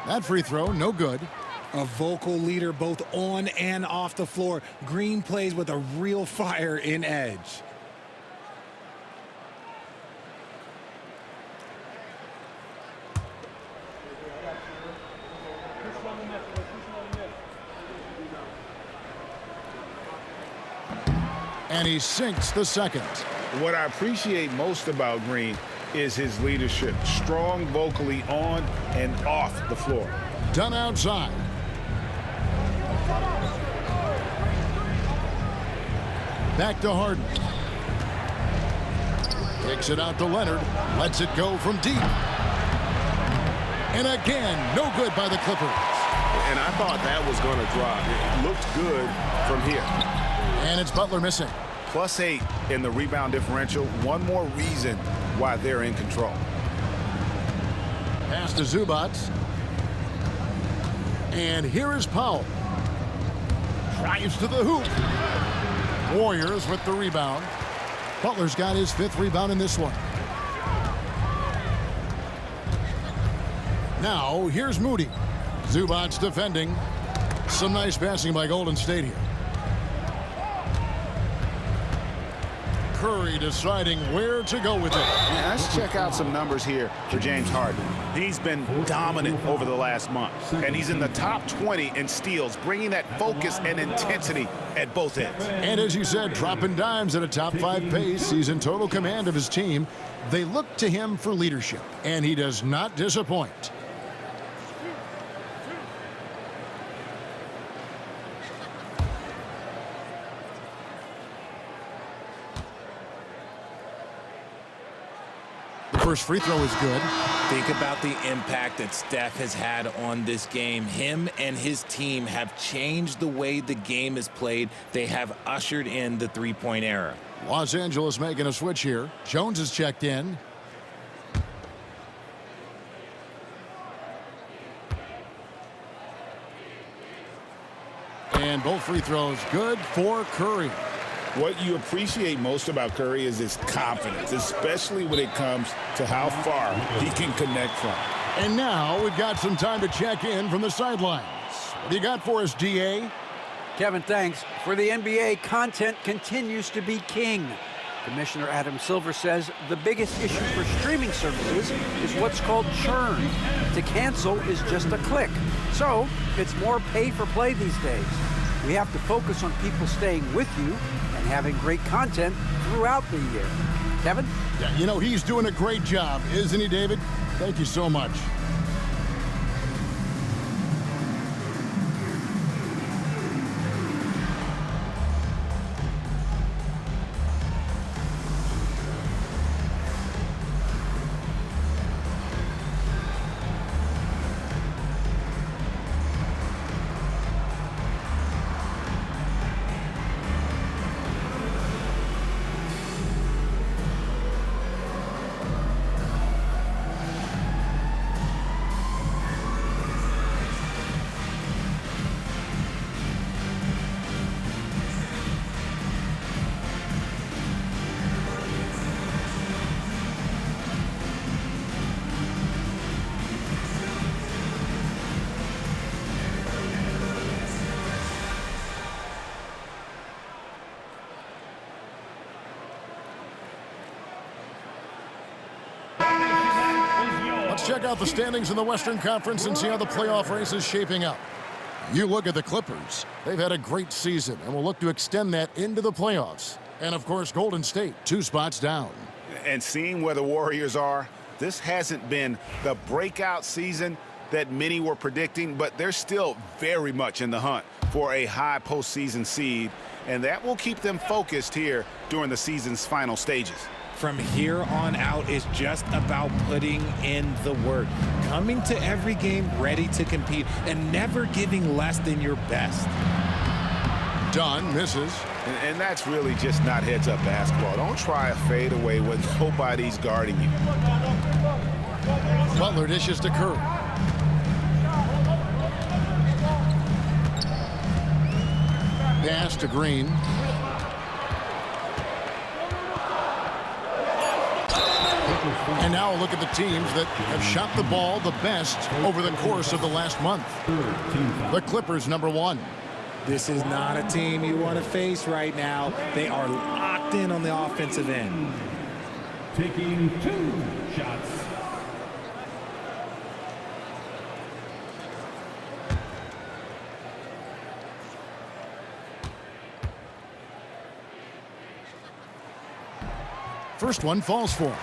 Speaker 2: That free throw, no good.
Speaker 4: A vocal leader both on and off the floor. Green plays with a real fire in edge.
Speaker 2: And he sinks the second.
Speaker 7: What I appreciate most about Green is his leadership. Strong vocally on and off the floor.
Speaker 2: Done outside. Back to Harden. Kicks it out to Leonard. Lets it go from deep. And again, no good by the Clippers.
Speaker 7: And I thought that was going to drop. It looked good from here.
Speaker 2: And it's Butler missing.
Speaker 7: +8 in the rebound differential. One more reason why they're in control.
Speaker 2: Pass to Zubats. And here is Powell. Drives to the hoop. Warriors with the rebound. Butler's got his 5th rebound in this one. Now, here's Moody. Zubats defending. Some nice passing by Golden State here. Curry deciding where to go with it.
Speaker 7: Yeah, let's check out some numbers here for James Harden. He's been dominant over the last month, and he's in the top 20 in steals, bringing that focus and intensity at both ends.
Speaker 2: And as you said, dropping dimes at a top 5 pace. He's in total command of his team. They look to him for leadership, and he does not disappoint. First free throw is good.
Speaker 4: Think about the impact that Steph has had on this game. Him and his team have changed the way the game is played. They have ushered in the three-point era.
Speaker 2: Los Angeles making a switch here. Jones is checked in. And both free throws good for Curry.
Speaker 3: What you appreciate most about Curry is his confidence, especially when it comes to how far he can connect from.
Speaker 2: And now we've got some time to check in from the sidelines. What do you got for us, DA?
Speaker 5: Kevin, thanks. For the NBA, content continues to be king. Commissioner Adam Silver says the biggest issue for streaming services is what's called churn. To cancel is just a click. So it's more pay for play these days. We have to focus on people staying with you and having great content throughout the year. Kevin?
Speaker 2: Yeah, you know, he's doing a great job, isn't he, David? Thank you so much. Let's check out the standings in the Western Conference and see how the playoff race is shaping up. You look at the Clippers. They've had a great season and will look to extend that into the playoffs. And, of course, Golden State, 2 spots down.
Speaker 7: And seeing where the Warriors are, this hasn't been the breakout season that many were predicting, but they're still very much in the hunt for a high postseason seed, and that will keep them focused here during the season's final stages.
Speaker 4: From here on out is just about putting in the work, coming to every game ready to compete, and never giving less than your best.
Speaker 2: Dunn misses.
Speaker 7: And that's really just not heads-up basketball. Don't try a fadeaway when nobody's guarding you.
Speaker 2: Butler dishes to Curry. Pass to Green. And now a look at the teams that have shot the ball the best over the course of the last month. The Clippers, number 1.
Speaker 4: This is not a team you want to face right now. They are locked in on the offensive end.
Speaker 6: Taking 2 shots.
Speaker 2: First one falls for him.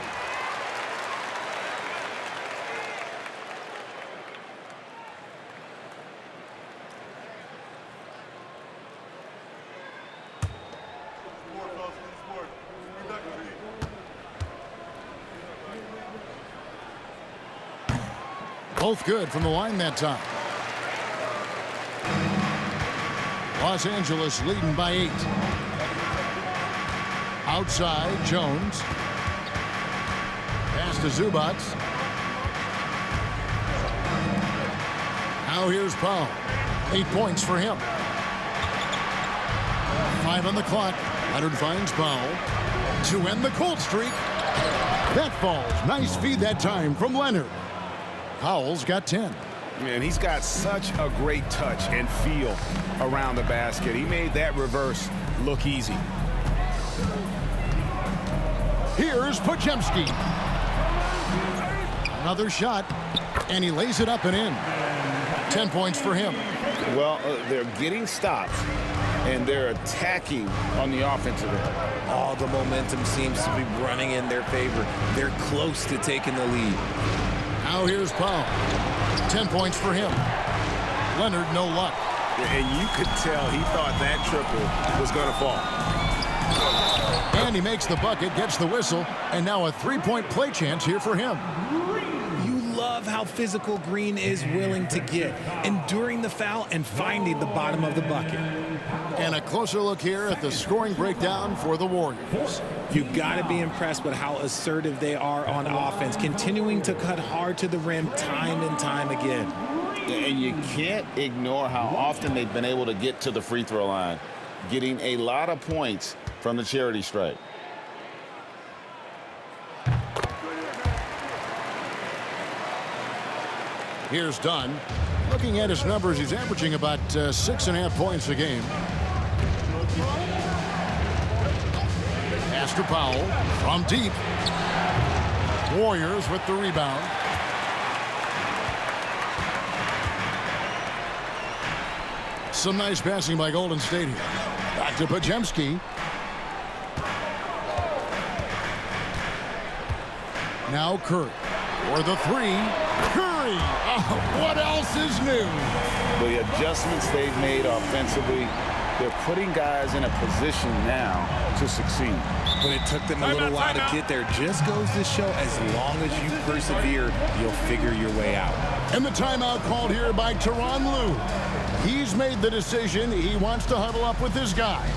Speaker 2: Both good from the line that time. Los Angeles leading by 8. Outside, Jones. Pass to Zubac. Now here's Powell. 8 points for him. 5 on the clock. Leonard finds Powell to end the cold streak. That falls. Nice feed that time from Leonard. Powell's got 10.
Speaker 7: And he's got such a great touch and feel around the basket. He made that reverse look easy.
Speaker 2: Here's Podziemski. Another shot, and he lays it up and in. 10 points for him.
Speaker 3: Well, they're getting stops, and they're attacking on the offensive end.
Speaker 4: All the momentum seems to be running in their favor. They're close to taking the lead.
Speaker 2: Now here's Powell. 10 points for him. Leonard, no luck.
Speaker 7: And you could tell he thought that triple was going to fall.
Speaker 2: And he makes the bucket, gets the whistle, and now a 3-point play chance here for him.
Speaker 4: You love how physical Green is willing to get, enduring the foul and finding the bottom of the bucket.
Speaker 2: And a closer look here at the scoring breakdown for the Warriors.
Speaker 4: You've got to be impressed with how assertive they are on offense, continuing to cut hard to the rim time and time again.
Speaker 3: And you can't ignore how often they've been able to get to the free throw line, getting a lot of points from the charity stripe.
Speaker 2: Here's Dunn. Looking at his numbers, he's averaging about 6.5 points a game. Pass to Powell from deep. Warriors with the rebound. Some nice passing by Golden State here. Back to Podziemski. Now Curry for the three. Curry! Oh, what else is new?
Speaker 3: The adjustments they've made offensively, they're putting guys in a position now to succeed.
Speaker 4: But it took them a little while to get there. Just goes to show, as long as you persevere, you'll figure your way out.
Speaker 2: And the timeout called here by Tyronn Lue. He's made the decision. He wants to huddle up with his guys.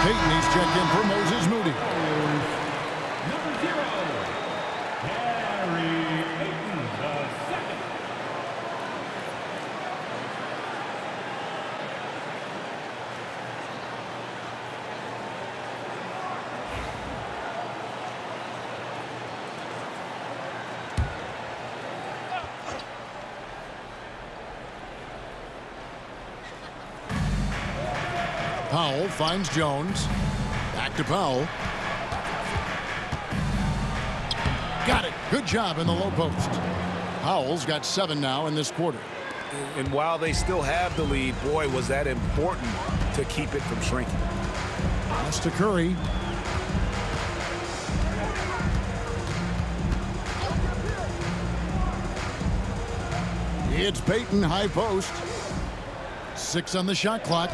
Speaker 2: Payton, he's checked in for Moses Moody.
Speaker 6: Number 0, Gary Payton II.
Speaker 2: Powell finds Jones. Back to Powell. Got it. Good job in the low post. Powell's got 7 now in this quarter.
Speaker 7: And while they still have the lead, boy, was that important to keep it from shrinking.
Speaker 2: Pass to Curry. It's Payton, high post. 6 on the shot clock.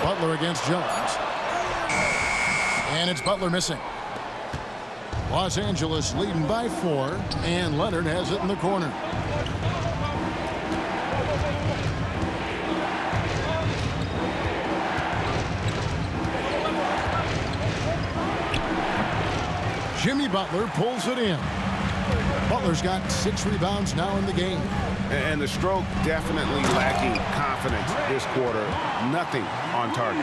Speaker 2: Butler against Jones. And it's Butler missing. Los Angeles leading by 4, and Leonard has it in the corner. Jimmy Butler pulls it in. Butler's got 6 rebounds now in the game.
Speaker 7: And the stroke definitely lacking confidence this quarter. Nothing on target.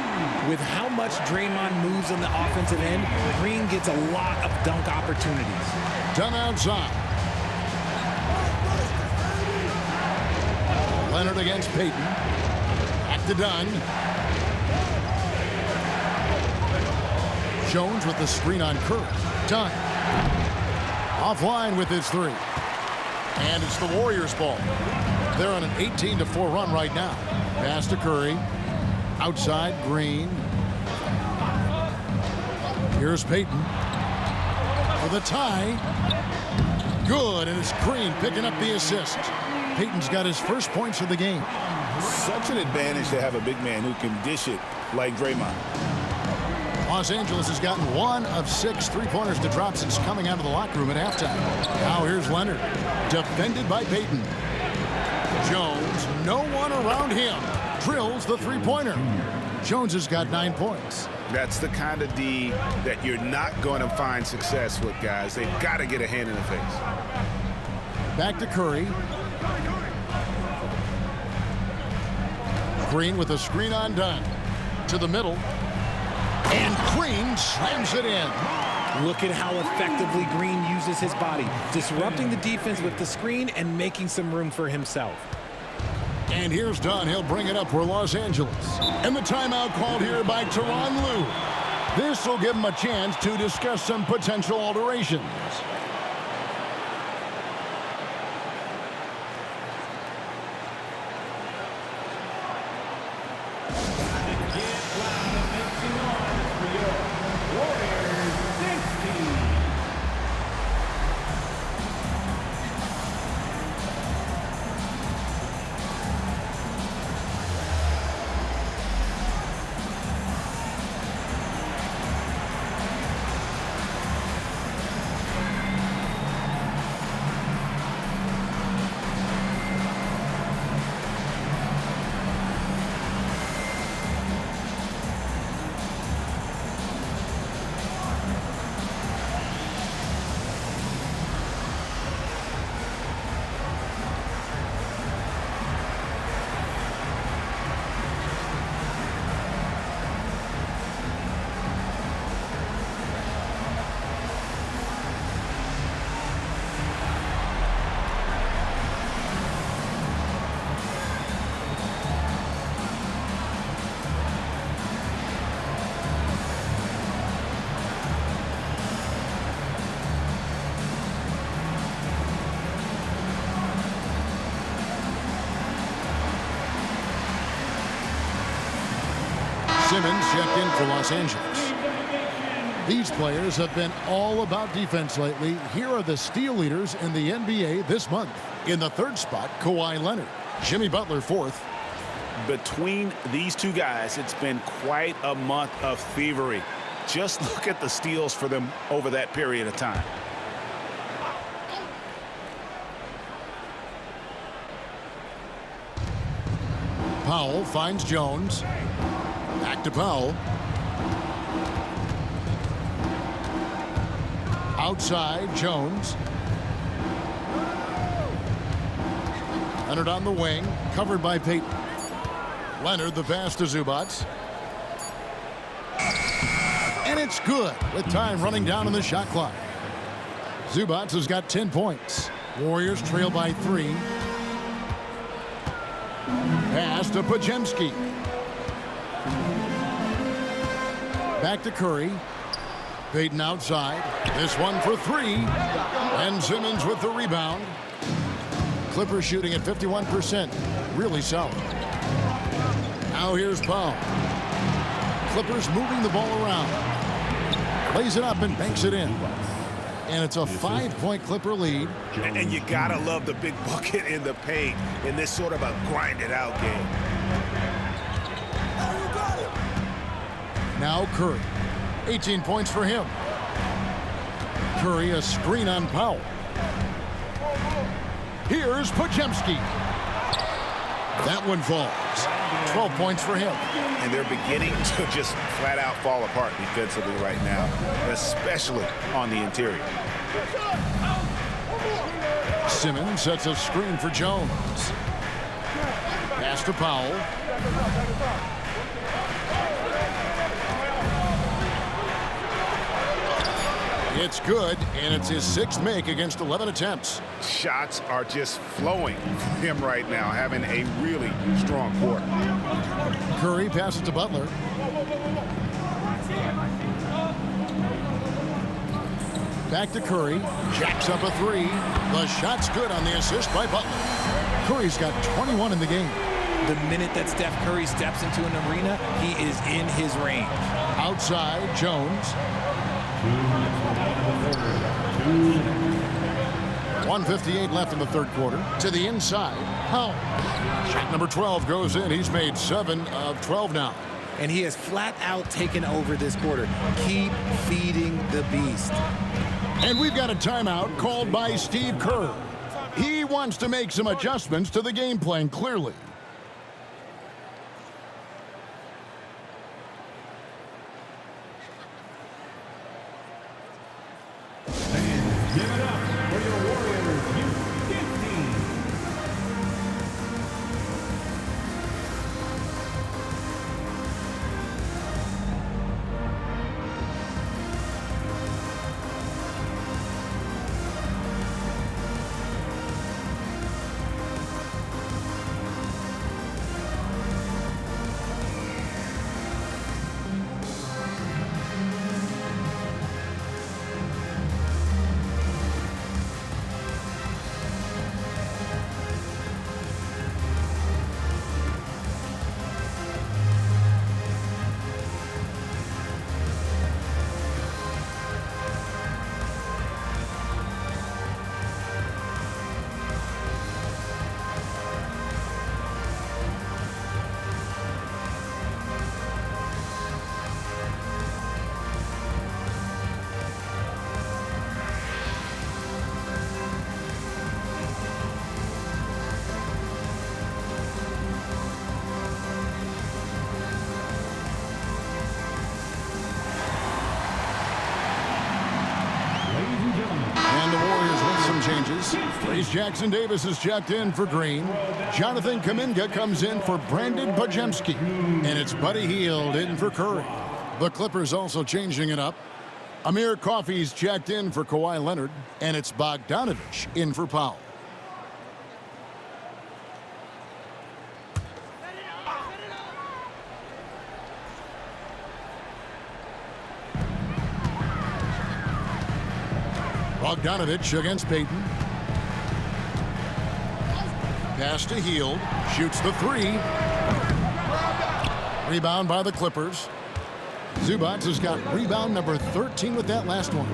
Speaker 4: With how much Draymond moves on the offensive end, Green gets a lot of dunk opportunities.
Speaker 2: Done outside. Leonard against Payton. Back to Dunn. Jones with the screen on Curry. Dunn. Offline with his 3. And it's the Warriors' ball. They're on an 18-4 run right now. Pass to Curry. Outside, Green. Here's Payton. For the tie. Good, and it's Green picking up the assist. Payton's got his first points of the game.
Speaker 3: Such an advantage to have a big man who can dish it like Draymond.
Speaker 2: Los Angeles has gotten 1 of 6 3-pointers to drop since coming out of the locker room at halftime. Now here's Leonard, defended by Payton. Jones, no one around him, drills the 3-pointer. Jones has got 9 points.
Speaker 7: That's the kind of D that you're not going to find success with, guys. They've got to get a hand in the face.
Speaker 2: Back to Curry. Green with a screen on Dunn. To the middle. And Green slams it in.
Speaker 4: Look at how effectively Green uses his body, disrupting the defense with the screen and making some room for himself.
Speaker 2: And here's Dunn. He'll bring it up for Los Angeles. And the timeout called here by Tyronn Lue. This will give him a chance to discuss some potential alterations. Simmons checked in for Los Angeles. These players have been all about defense lately. Here are the steal leaders in the NBA this month. In the third spot, Kawhi Leonard. Jimmy Butler fourth.
Speaker 7: Between these two guys, it's been quite a month of thievery. Just look at the steals for them over that period of time.
Speaker 2: Powell finds Jones. Back to Powell. Outside, Jones. Leonard on the wing, covered by Payton. Leonard the pass to Zubac. And it's good with time running down in the shot clock. Zubac has got 10 points. Warriors trail by 3. Pass to Podziemski. Back to Curry. Payton outside. This one for 3. And Simmons with the rebound. Clippers shooting at 51%. Really solid. Now here's Powell. Clippers moving the ball around. Lays it up and banks it in. And it's a 5-point Clipper lead.
Speaker 7: And you gotta love the big bucket in the paint in this sort of a grind-it-out game.
Speaker 2: Now Curry. 18 points for him. Curry a screen on Powell. Here's Podziemski. That one falls. 12 points for him.
Speaker 7: And they're beginning to just flat out fall apart defensively right now, especially on the interior.
Speaker 2: Simmons sets a screen for Jones. Pass to Powell. It's good, and it's his 6th make against 11 attempts.
Speaker 7: Shots are just flowing for him right now, having a really strong quarter.
Speaker 2: Curry passes to Butler. Back to Curry. Jacks up a 3. The shot's good on the assist by Butler. Curry's got 21 in the game.
Speaker 4: The minute that Steph Curry steps into an arena, he is in his range.
Speaker 2: Outside, Jones. 1:58 left in the third quarter. To the inside, Powell. Shot number 12 goes in. He's made 7 of 12 now.
Speaker 4: And he has flat out taken over this quarter. Keep feeding the beast.
Speaker 2: And we've got a timeout called by Steve Kerr. He wants to make some adjustments to the game plan, clearly.
Speaker 6: Give it up for your Warriors U15.
Speaker 2: Clippers. Trace Jackson Davis is checked in for Green. Jonathan Kuminga comes in for Brandon Podziemski. And it's Buddy Hield in for Curry. The Clippers also changing it up. Amir Coffey's checked in for Kawhi Leonard. And it's Bogdanovich in for Powell. Bogdanovich against Payton. Pass to Hield. Shoots the three. Rebound by the Clippers. Zubac has got rebound number 13 with that last one.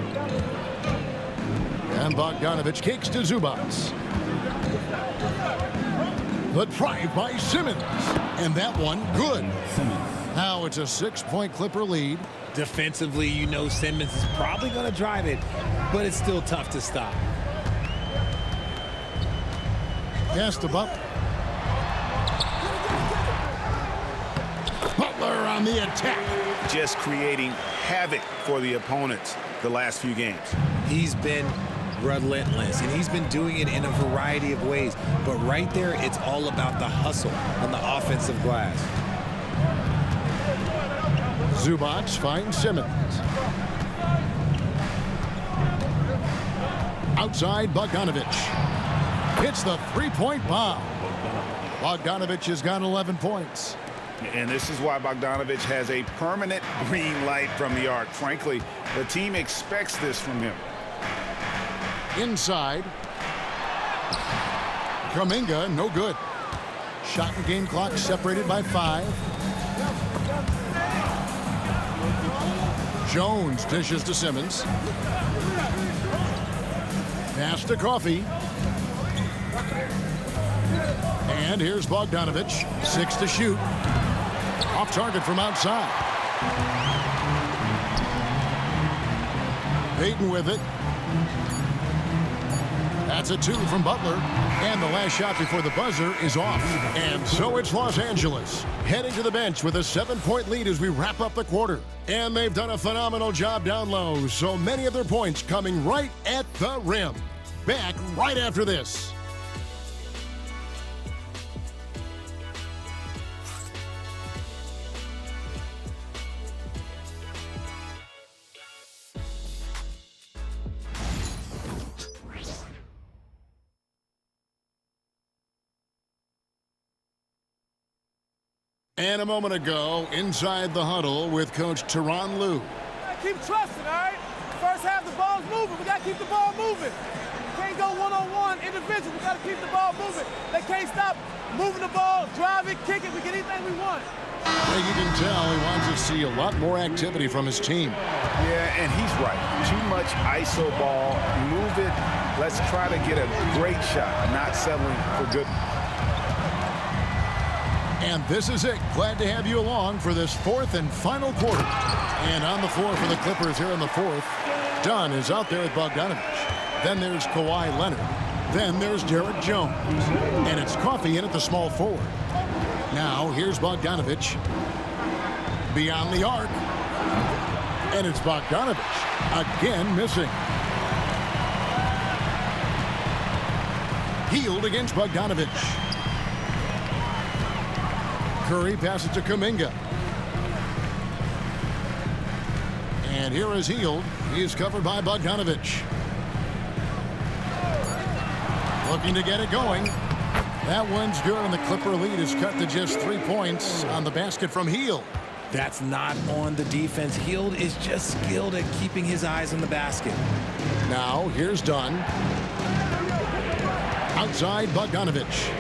Speaker 2: And Bogdanovich kicks to Zubac. The drive by Simmons. And that one good. Now it's a 6-point Clipper lead.
Speaker 4: Defensively, you know Simmons is probably going to drive it, but it's still tough to stop.
Speaker 2: Pass to Butler. Butler on the attack.
Speaker 7: Just creating havoc for the opponents the last few games.
Speaker 4: He's been relentless, and he's been doing it in a variety of ways. But right there, it's all about the hustle on the offensive glass.
Speaker 2: Zubac finds Simmons. Outside, Bogdanovich. Hits the three-point bomb. Bogdanovich has got 11 points.
Speaker 3: And this is why Bogdanovich has a permanent green light from the arc. Frankly, the team expects this from him.
Speaker 2: Inside. Kuminga, no good. Shot and game clock separated by 5. Jones dishes to Simmons. Pass to Coffey. And here's Bogdanovich. 6 to shoot. Off target from outside. Payton with it. That's a 2 from Butler. And the last shot before the buzzer is off. And so it's Los Angeles heading to the bench with a 7-point lead as we wrap up the quarter. And they've done a phenomenal job down low. So many of their points coming right at the rim. Back right after this. And a moment ago, inside the huddle with Coach Tyronn Lue.
Speaker 8: Keep trusting, all right? First half, the ball's moving. We got to keep the ball moving. We can't go one-on-one individual. We got to keep the ball moving. They can't stop moving the ball, drive it, kick it. We get anything we want.
Speaker 2: Well, you can tell he wants to see a lot more activity from his team.
Speaker 3: Yeah, and he's right. Too much ISO ball. Move it. Let's try to get a great shot, not settling for good.
Speaker 2: And this is it. Glad to have you along for this 4th and final quarter. And on the floor for the Clippers here in the 4th, Dunn is out there with Bogdanovich. Then there's Kawhi Leonard. Then there's Derek Jones. And it's Coffey in at the small forward. Now here's Bogdanovich. Beyond the arc. And it's Bogdanovich. Again missing. Hield against Bogdanovich. Curry passes to Kuminga. And here is Hield. He's covered by Bogdanovich. Looking to get it going. That one's good, and the Clipper lead is cut to just 3 points on the basket from Hield.
Speaker 4: That's not on the defense. Hield is just skilled at keeping his eyes on the basket.
Speaker 2: Now, here's Dunn. Outside, Bogdanovich.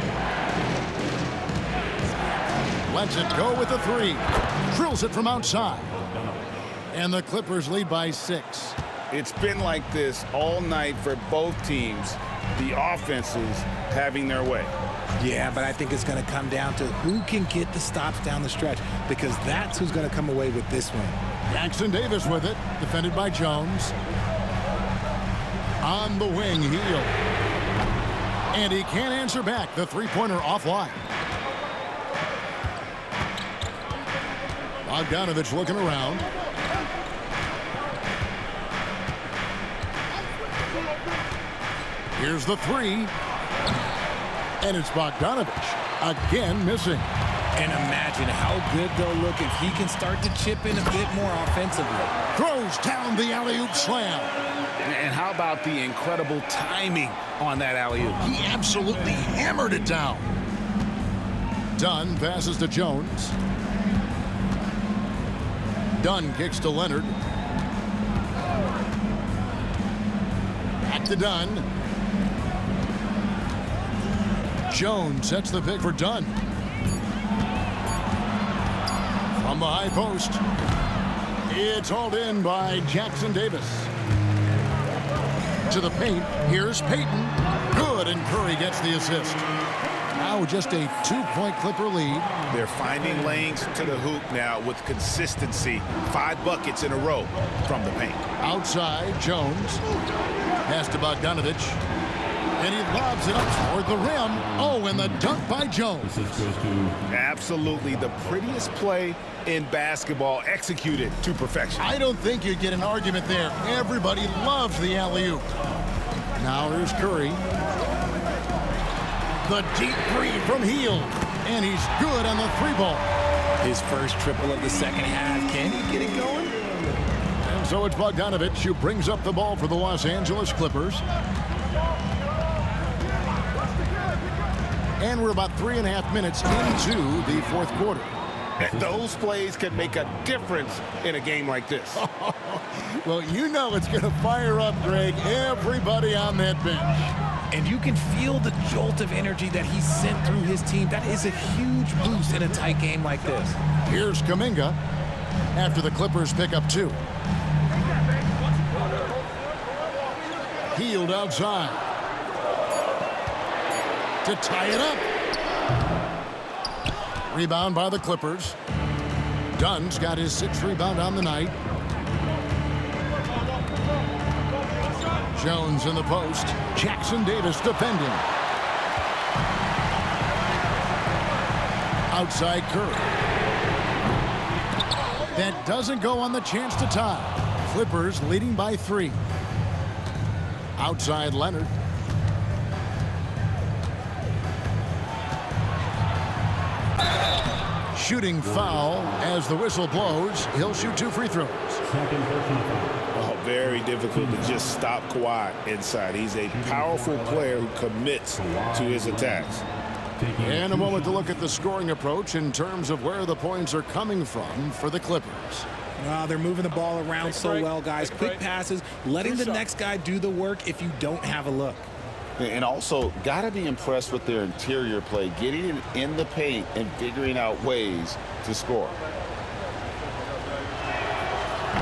Speaker 2: Lets it go with a 3. Drills it from outside. And the Clippers lead by 6.
Speaker 3: It's been like this all night for both teams. The offenses having their way.
Speaker 4: Yeah, but I think it's going to come down to who can get the stops down the stretch, because that's who's going to come away with this one.
Speaker 2: Jackson Davis with it, defended by Jones. On the wing, Hield. And he can't answer back. The three-pointer offline. Bogdanovich looking around. Here's the three. And it's Bogdanovich again missing.
Speaker 4: And imagine how good they'll look if he can start to chip in a bit more offensively.
Speaker 2: Throws down the alley-oop slam.
Speaker 7: And how about the incredible timing on that alley-oop?
Speaker 2: He absolutely hammered it down. Dunn passes to Jones. Dunn kicks to Leonard. Back to Dunn. Jones sets the pick for Dunn. From the high post. It's hauled in by Jackson Davis. To the paint. Here's Payton. Good, and Curry gets the assist. Now just a 2-point Clipper lead.
Speaker 3: They're finding lanes to the hoop now with consistency. 5 buckets in a row from the paint.
Speaker 2: Outside, Jones. Pass to Bogdanovich. And he lobs it up toward the rim. Oh, and the dunk by Jones.
Speaker 3: Absolutely the prettiest play in basketball, executed to perfection.
Speaker 2: I don't think you'd get an argument there. Everybody loves the alley-oop. Now here's Curry. The deep three from Hield. And he's good on the 3-ball.
Speaker 4: His first triple of the second half. Can he get it going?
Speaker 2: And so it's Bogdanovich who brings up the ball for the Los Angeles Clippers. And we're about 3.5 minutes into the fourth quarter.
Speaker 3: Those plays can make a difference in a game like this.
Speaker 2: Well, you know it's going to fire up, Greg, everybody on that bench.
Speaker 4: And you can feel the jolt of energy that he sent through his team. That is a huge boost in a tight game like this.
Speaker 2: Here's Kuminga after the Clippers pick up 2. Hield outside to tie it up. Rebound by the Clippers. Dunn's got his 6th rebound on the night. Jones in the post. Jackson Davis defending. Outside Curry. That doesn't go on the chance to tie. Clippers leading by 3. Outside Leonard. Shooting foul as the whistle blows. He'll shoot 2 free throws.
Speaker 3: Oh, very difficult to just stop Kawhi inside. He's a powerful player who commits to his attacks.
Speaker 2: And a moment to look at the scoring approach in terms of where the points are coming from for the Clippers.
Speaker 4: They're moving the ball around so well, guys. Quick passes, letting the next guy do the work if you don't have a look.
Speaker 3: And also, got to be impressed with their interior play, getting it in the paint and figuring out ways to score.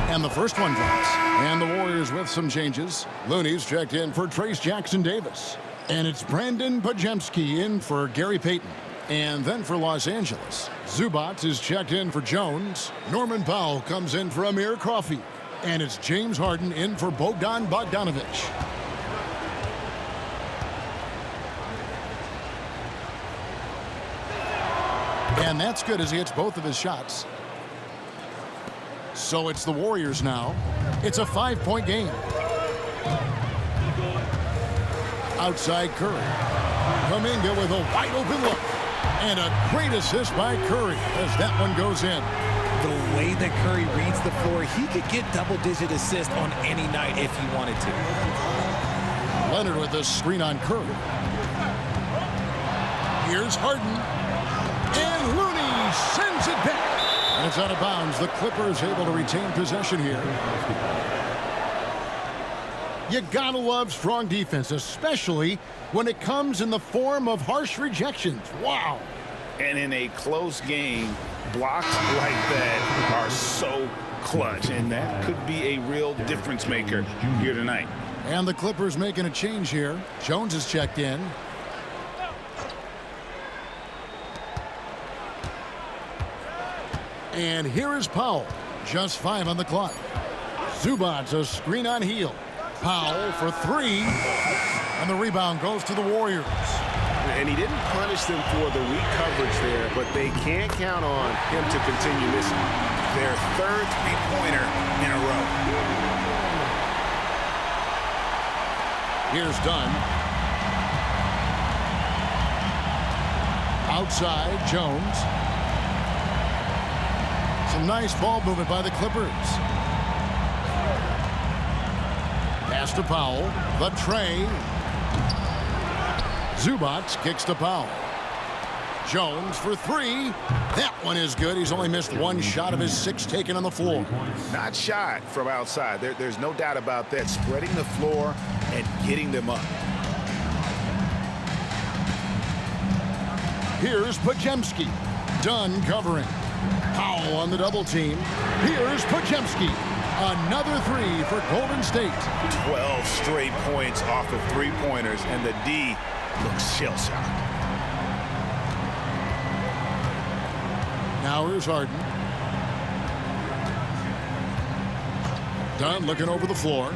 Speaker 2: And the first one drops. And the Warriors with some changes. Looney's checked in for Trace Jackson Davis. And it's Brandon Podziemski in for Gary Payton. And then for Los Angeles, Zubac is checked in for Jones. Norman Powell comes in for Amir Coffey. And it's James Harden in for Bogdan Bogdanovich. And that's good as he hits both of his shots. So it's the Warriors now. It's a 5-point game. Outside Curry. Kuminga with a wide open look. And a great assist by Curry as that one goes in.
Speaker 4: The way that Curry reads the floor, he could get double-digit assists on any night if he wanted to.
Speaker 2: Leonard with a screen on Curry. Here's Harden. And Looney sends it back. And it's out of bounds. The Clippers able to retain possession here. You gotta love strong defense, especially when it comes in the form of harsh rejections. Wow.
Speaker 3: And in a close game, blocks like that are so clutch. And that could be a real difference maker here tonight.
Speaker 2: And the Clippers making a change here. Jones is checked in. And here is Powell. Just 5 on the clock. Zubac a screen on Hield. Powell for 3. And the rebound goes to the Warriors.
Speaker 7: And he didn't punish them for the weak coverage there, but they can't count on him to continue missing.
Speaker 3: Their 3rd three-pointer in a row.
Speaker 2: Here's Dunn. Outside, Jones. Some nice ball movement by the Clippers. Pass to Powell. The tray. Zubac kicks to Powell. Jones for three. That one is good. He's only missed one shot of his 6 taken on the floor.
Speaker 3: Not shot from outside. There's no doubt about that. Spreading the floor and getting them up.
Speaker 2: Here's Podziemski. Dunn covering. Powell on the double team. Here's Podziemski. Another 3 for Golden State.
Speaker 3: 12 straight points off of 3-pointers, and the D looks shell-shocked.
Speaker 2: Now here's Harden. Dunn looking over the floor.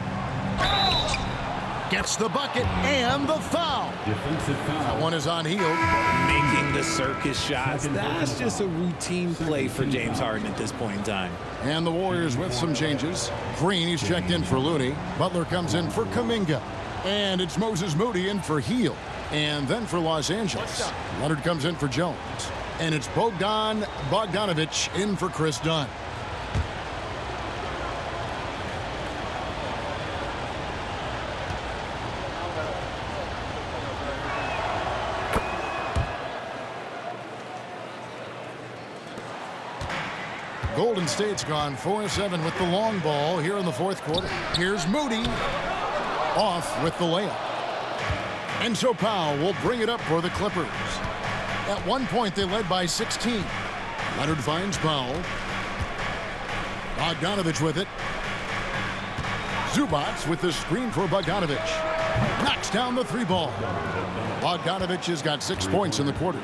Speaker 2: Gets the bucket and the foul.
Speaker 6: Defensive foul.
Speaker 2: That one is on Hield.
Speaker 4: Making the circus shots. That's just a routine play for James Harden at this point in time.
Speaker 2: And the Warriors with some changes. Green, he's checked in for Looney. Butler comes in for Kuminga. And it's Moses Moody in for Hield. And then for Los Angeles, Leonard comes in for Jones. And it's Bogdan Bogdanovic in for Chris Dunn. Golden State's gone 4-7 with the long ball here in the fourth quarter. Here's Moody off with the layup. And so Powell will bring it up for the Clippers. At one point, they led by 16. Leonard finds Powell. Bogdanovic with it. Zubac with the screen for Bogdanovic. Knocks down the 3-ball. Bogdanovic has got 6 points in the quarter.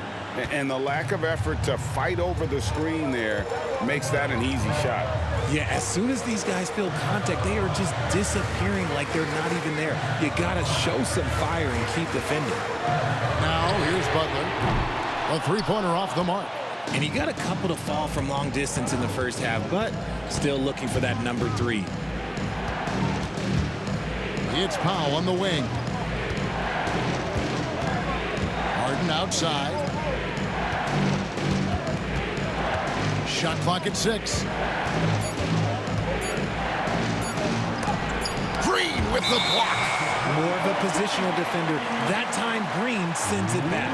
Speaker 3: And the lack of effort to fight over the screen there makes that an easy shot.
Speaker 4: Yeah, as soon as these guys feel contact, they are just disappearing like they're not even there. You got to show some fire and keep defending.
Speaker 2: Now, here's Butler. A 3-pointer off the mark.
Speaker 4: And he got a couple to fall from long distance in the first half, but still looking for that number 3.
Speaker 2: It's Powell on the wing. Harden outside. Shot clock at 6. Green with the block.
Speaker 4: More of a positional defender. That time, Green sends it back.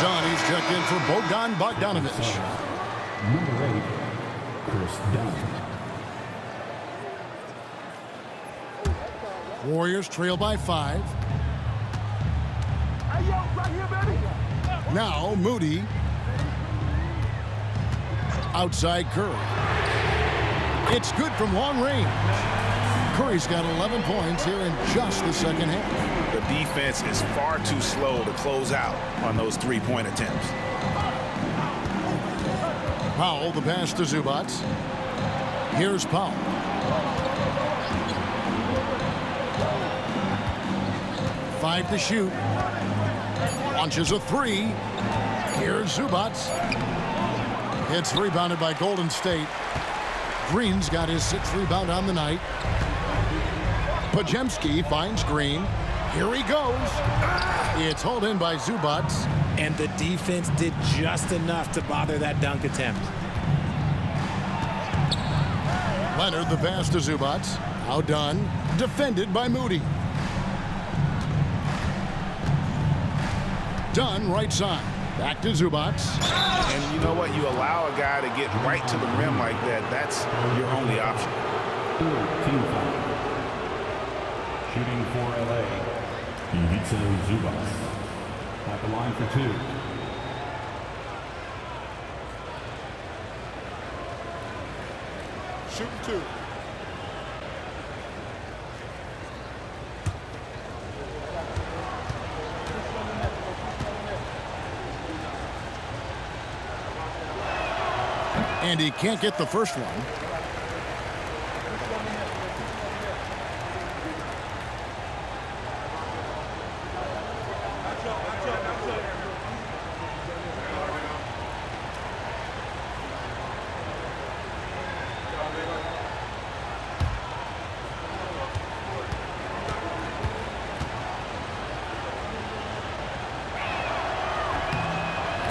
Speaker 2: Dunn, he's checked in for Bogdan Bogdanovic.
Speaker 6: Number 8, Chris Dunn.
Speaker 2: Warriors trail by 5. Now Moody. Outside Curry. It's good from long range. Curry's got 11 points here in just the second half.
Speaker 3: The defense is far too slow to close out on those 3-point attempts.
Speaker 2: Powell, the pass to Zubac. Here's Powell. Five to shoot. Launches a 3. Here's Zubac. It's rebounded by Golden State. Green's got his 6th rebound on the night. Podziemski finds Green. Here he goes. It's hauled in by Zubac.
Speaker 4: And the defense did just enough to bother that dunk attempt.
Speaker 2: Leonard, the pass to Zubac. Now Dunn. Defended by Moody. Dunn, right side. Back to Zubac.
Speaker 3: And you know what? You allow a guy to get right to the rim like that. That's your only option.
Speaker 6: Team foul. Shooting for LA. Ivica Zubac. At the line for 2.
Speaker 10: Shooting 2.
Speaker 2: And he can't get the first one.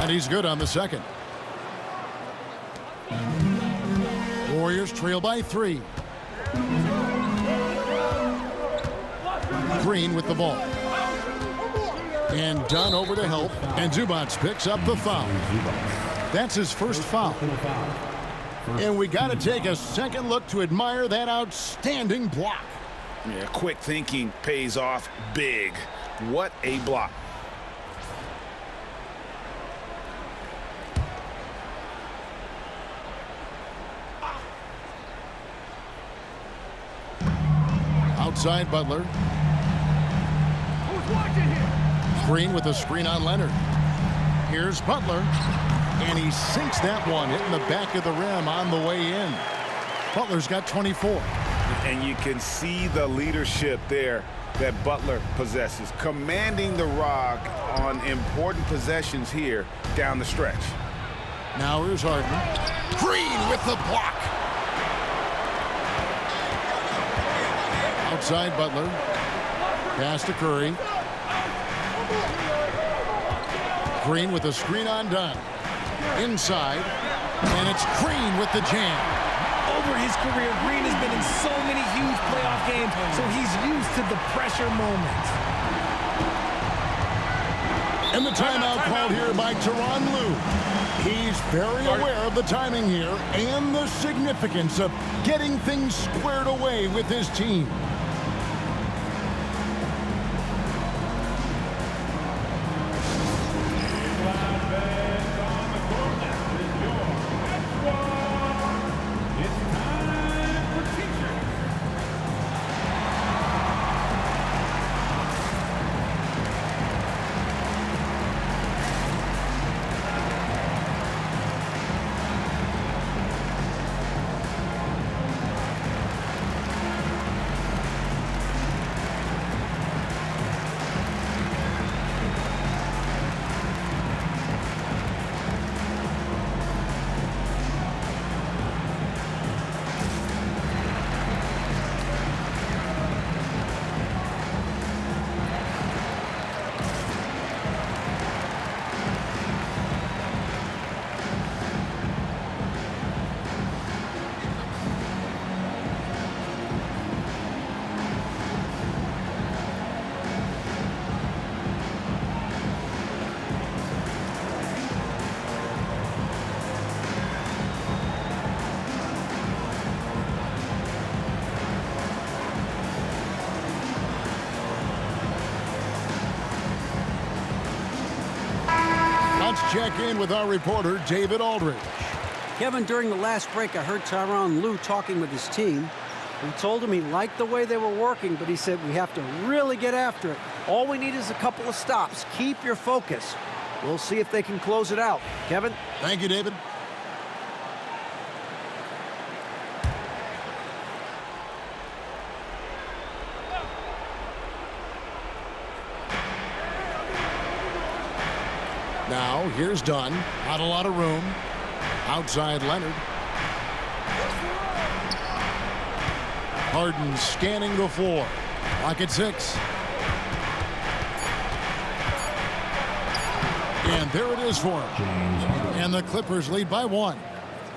Speaker 2: And he's good on the second. Warriors trail by 3. Green with the ball. And Dunn over to help. And Zubac picks up the foul. That's his first foul. And we got to take a second look to admire that outstanding block.
Speaker 3: Yeah, quick thinking pays off big. What a block.
Speaker 2: Outside Butler.
Speaker 6: Who's watching here?
Speaker 2: Green with a screen on Leonard. Here's Butler. And he sinks that one, hitting the back of the rim on the way in. Butler's got 24.
Speaker 3: And you can see the leadership there that Butler possesses, commanding the rock on important possessions here down the stretch.
Speaker 2: Now here's Harden. Green with the block. Outside Butler. Pass to Curry. Green with a screen on Dunn. Inside. And it's Green with the jam.
Speaker 4: Over his career, Green has been in so many huge playoff games, so he's used to the pressure moments.
Speaker 2: And the timeout called here by Tyronn Lue. He's very aware of the timing here and the significance of getting things squared away with his team. Let's check in with our reporter, David Aldridge.
Speaker 5: Kevin, during the last break, I heard Tyronn Lue talking with his team. He told him he liked the way they were working, but he said we have to really get after it. All we need is a couple of stops. Keep your focus. We'll see if they can close it out. Kevin?
Speaker 2: Thank you, David. Now, here's Dunn. Not a lot of room. Outside Leonard. Harden scanning the floor. Clock at 6. And there it is for him. And the Clippers lead by 1.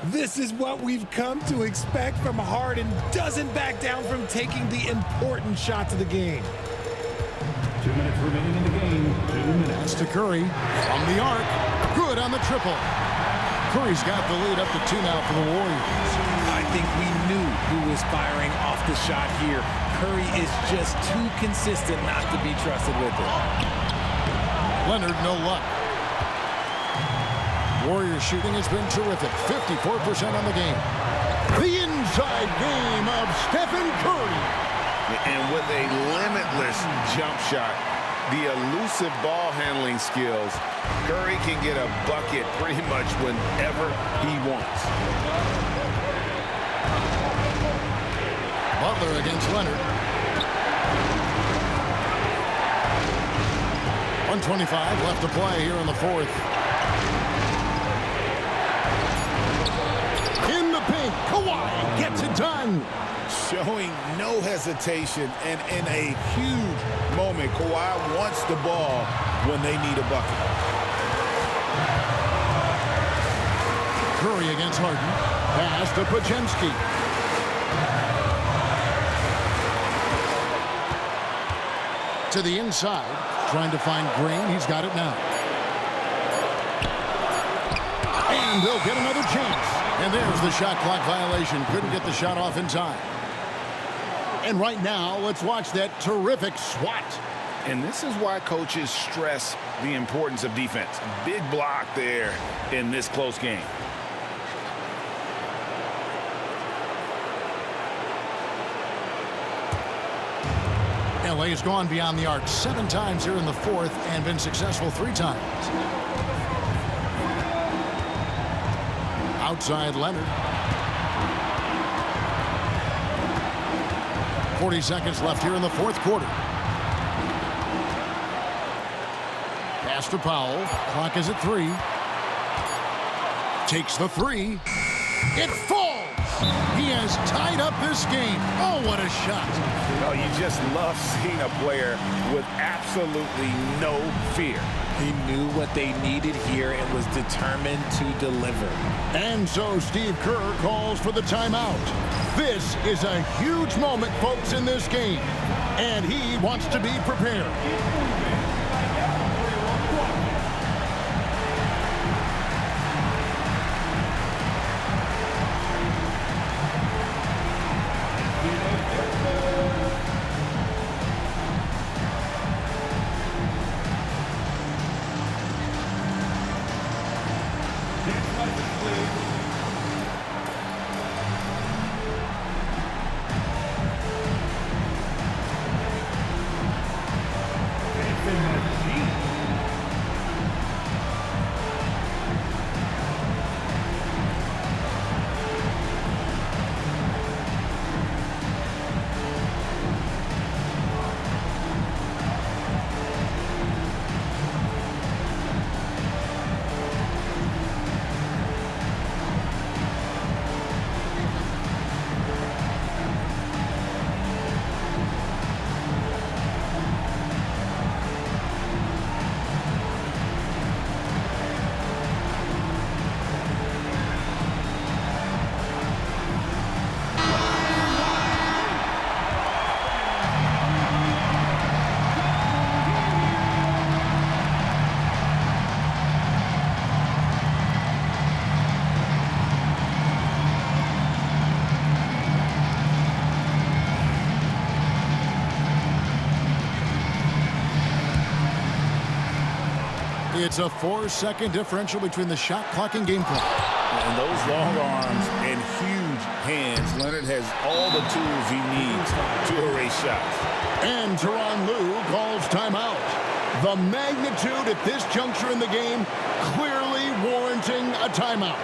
Speaker 4: This is what we've come to expect from Harden. Doesn't back down from taking the important shots of the game.
Speaker 6: 2 minutes remaining in the game. 2 minutes.
Speaker 2: That's to Curry from the arc. Good on the triple. Curry's got the lead up to 2 now for the Warriors.
Speaker 4: I think we knew who was firing off the shot here. Curry is just too consistent not to be trusted with it.
Speaker 2: Leonard, no luck. Warriors shooting has been terrific. 54% on the game. The inside game of Stephen Curry.
Speaker 3: And with a limitless jump shot, the elusive ball handling skills, Curry can get a bucket pretty much whenever he wants.
Speaker 2: Butler against Leonard. 1:25 left to play here in the fourth. In the paint, Kawhi gets it done.
Speaker 3: Showing no hesitation, and in a huge moment, Kawhi wants the ball when they need a bucket.
Speaker 2: Curry against Harden. Pass to Pajemski. To the inside, trying to find Green. He's got it now. And they'll get another chance. And there's the shot clock violation. Couldn't get the shot off in time. And right now, let's watch that terrific swat.
Speaker 3: And this is why coaches stress the importance of defense. Big block there in this close game.
Speaker 2: LA has gone beyond the arc 7 times here in the fourth and been successful 3 times. Outside Leonard. 40 seconds left here in the fourth quarter. Pass to Powell. Clock is at 3. Takes the 3. It falls. He has tied up this game. Oh, what a shot.
Speaker 3: Oh, you just love seeing a player with absolutely no fear.
Speaker 4: He knew what they needed here and was determined to deliver.
Speaker 2: And so Steve Kerr calls for the timeout. This is a huge moment, folks, in this game. And he wants to be prepared. It's a 4-second differential between the shot clock and game clock.
Speaker 3: And those long arms and huge hands, Leonard has all the tools he needs to erase shots.
Speaker 2: And Tyronn Lue calls timeout. The magnitude at this juncture in the game clearly warranting a timeout.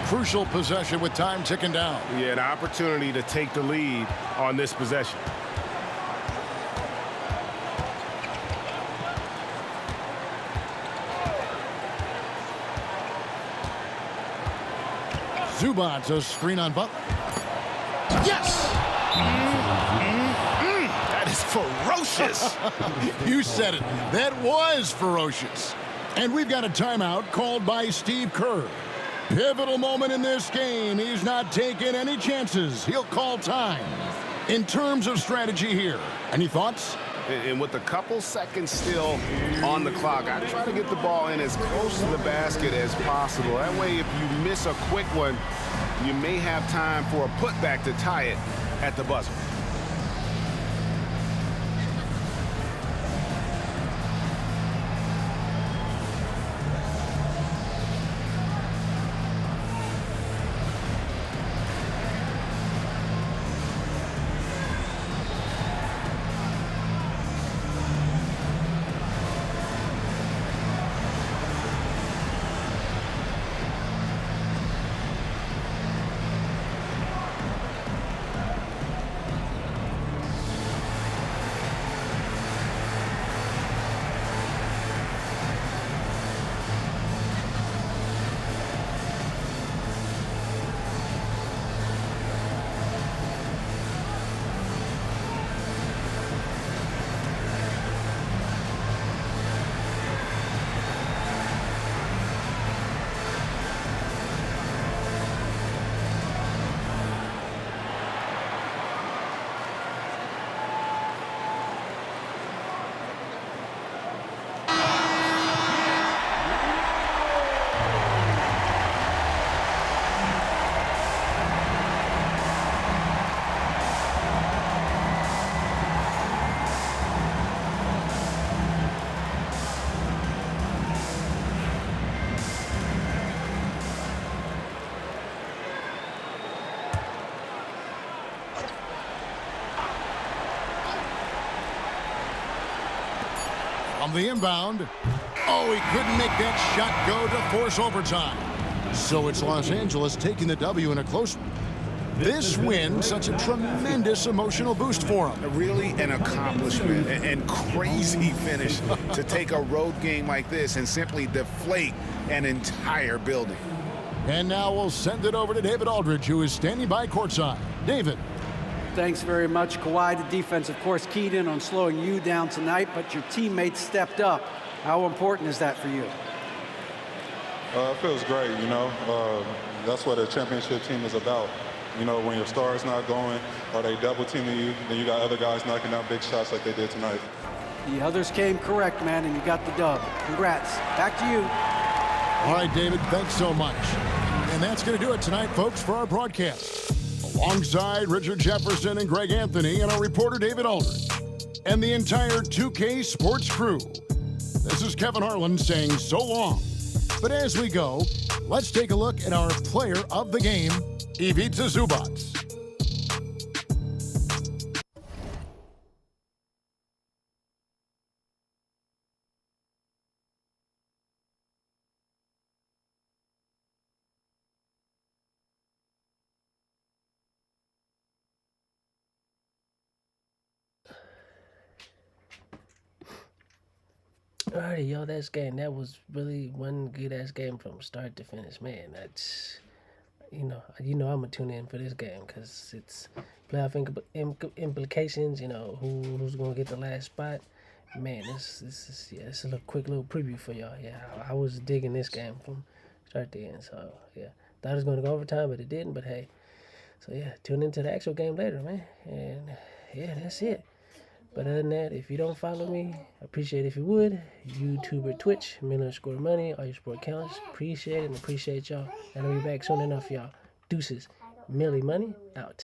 Speaker 2: crucial possession with time ticking down.
Speaker 7: Yeah, an opportunity to take the lead on this possession.
Speaker 2: Zubats a screen on Butler. Yes!
Speaker 7: That is ferocious.
Speaker 2: You said it. That was ferocious. And we've got a timeout called by Steve Kerr. Pivotal moment in this game. He's not taking any chances. He'll call time. In terms of strategy here, any thoughts?
Speaker 7: And with a couple seconds still on the clock, I try to get the ball in as close to the basket as possible. That way, if you miss a quick one, you may have time for a putback to tie it at the buzzer.
Speaker 2: On the inbound. Oh, he couldn't make that shot go to force overtime. So it's Los Angeles taking the W in a close one. This win, such a tremendous emotional boost for him.
Speaker 3: Really an accomplishment and crazy finish to take a road game like this and simply deflate an entire building.
Speaker 2: And now we'll send it over to David Aldridge, who is standing by courtside. David.
Speaker 5: Thanks very much, Kawhi. The defense, of course, keyed in on slowing you down tonight, but your teammates stepped up. How important is that for you?
Speaker 12: It feels great, you know. That's what a championship team is about. You know, when your star's not going or they double teaming you, then you got other guys knocking down big shots like they did tonight.
Speaker 5: The others came correct, man, and you got the dub. Congrats. Back to you.
Speaker 2: All right, David, thanks so much. And that's going to do it tonight, folks, for our broadcast. Alongside Richard Jefferson and Greg Anthony and our reporter David Aldridge and the entire 2K Sports crew. This is Kevin Harlan saying so long. But as we go, let's take a look at our player of the game, Ivica Zubats.
Speaker 1: Alrighty, y'all, that was really one good-ass game from start to finish. Man, that's, you know I'm going to tune in for this game because it's playoff implications, you know, who's going to get the last spot. Man, this is a quick little preview for y'all. Yeah, I was digging this game from start to end. So, yeah, thought it was going to go overtime, but it didn't. But, hey, so, yeah, tune into the actual game later, man. And, yeah, that's it. But other than that, if you don't follow me, I appreciate it if you would. YouTube or Twitch, Miller_Money, all your sport accounts. Appreciate it and appreciate y'all. And I'll be back soon enough, y'all. Deuces. Millie Money out.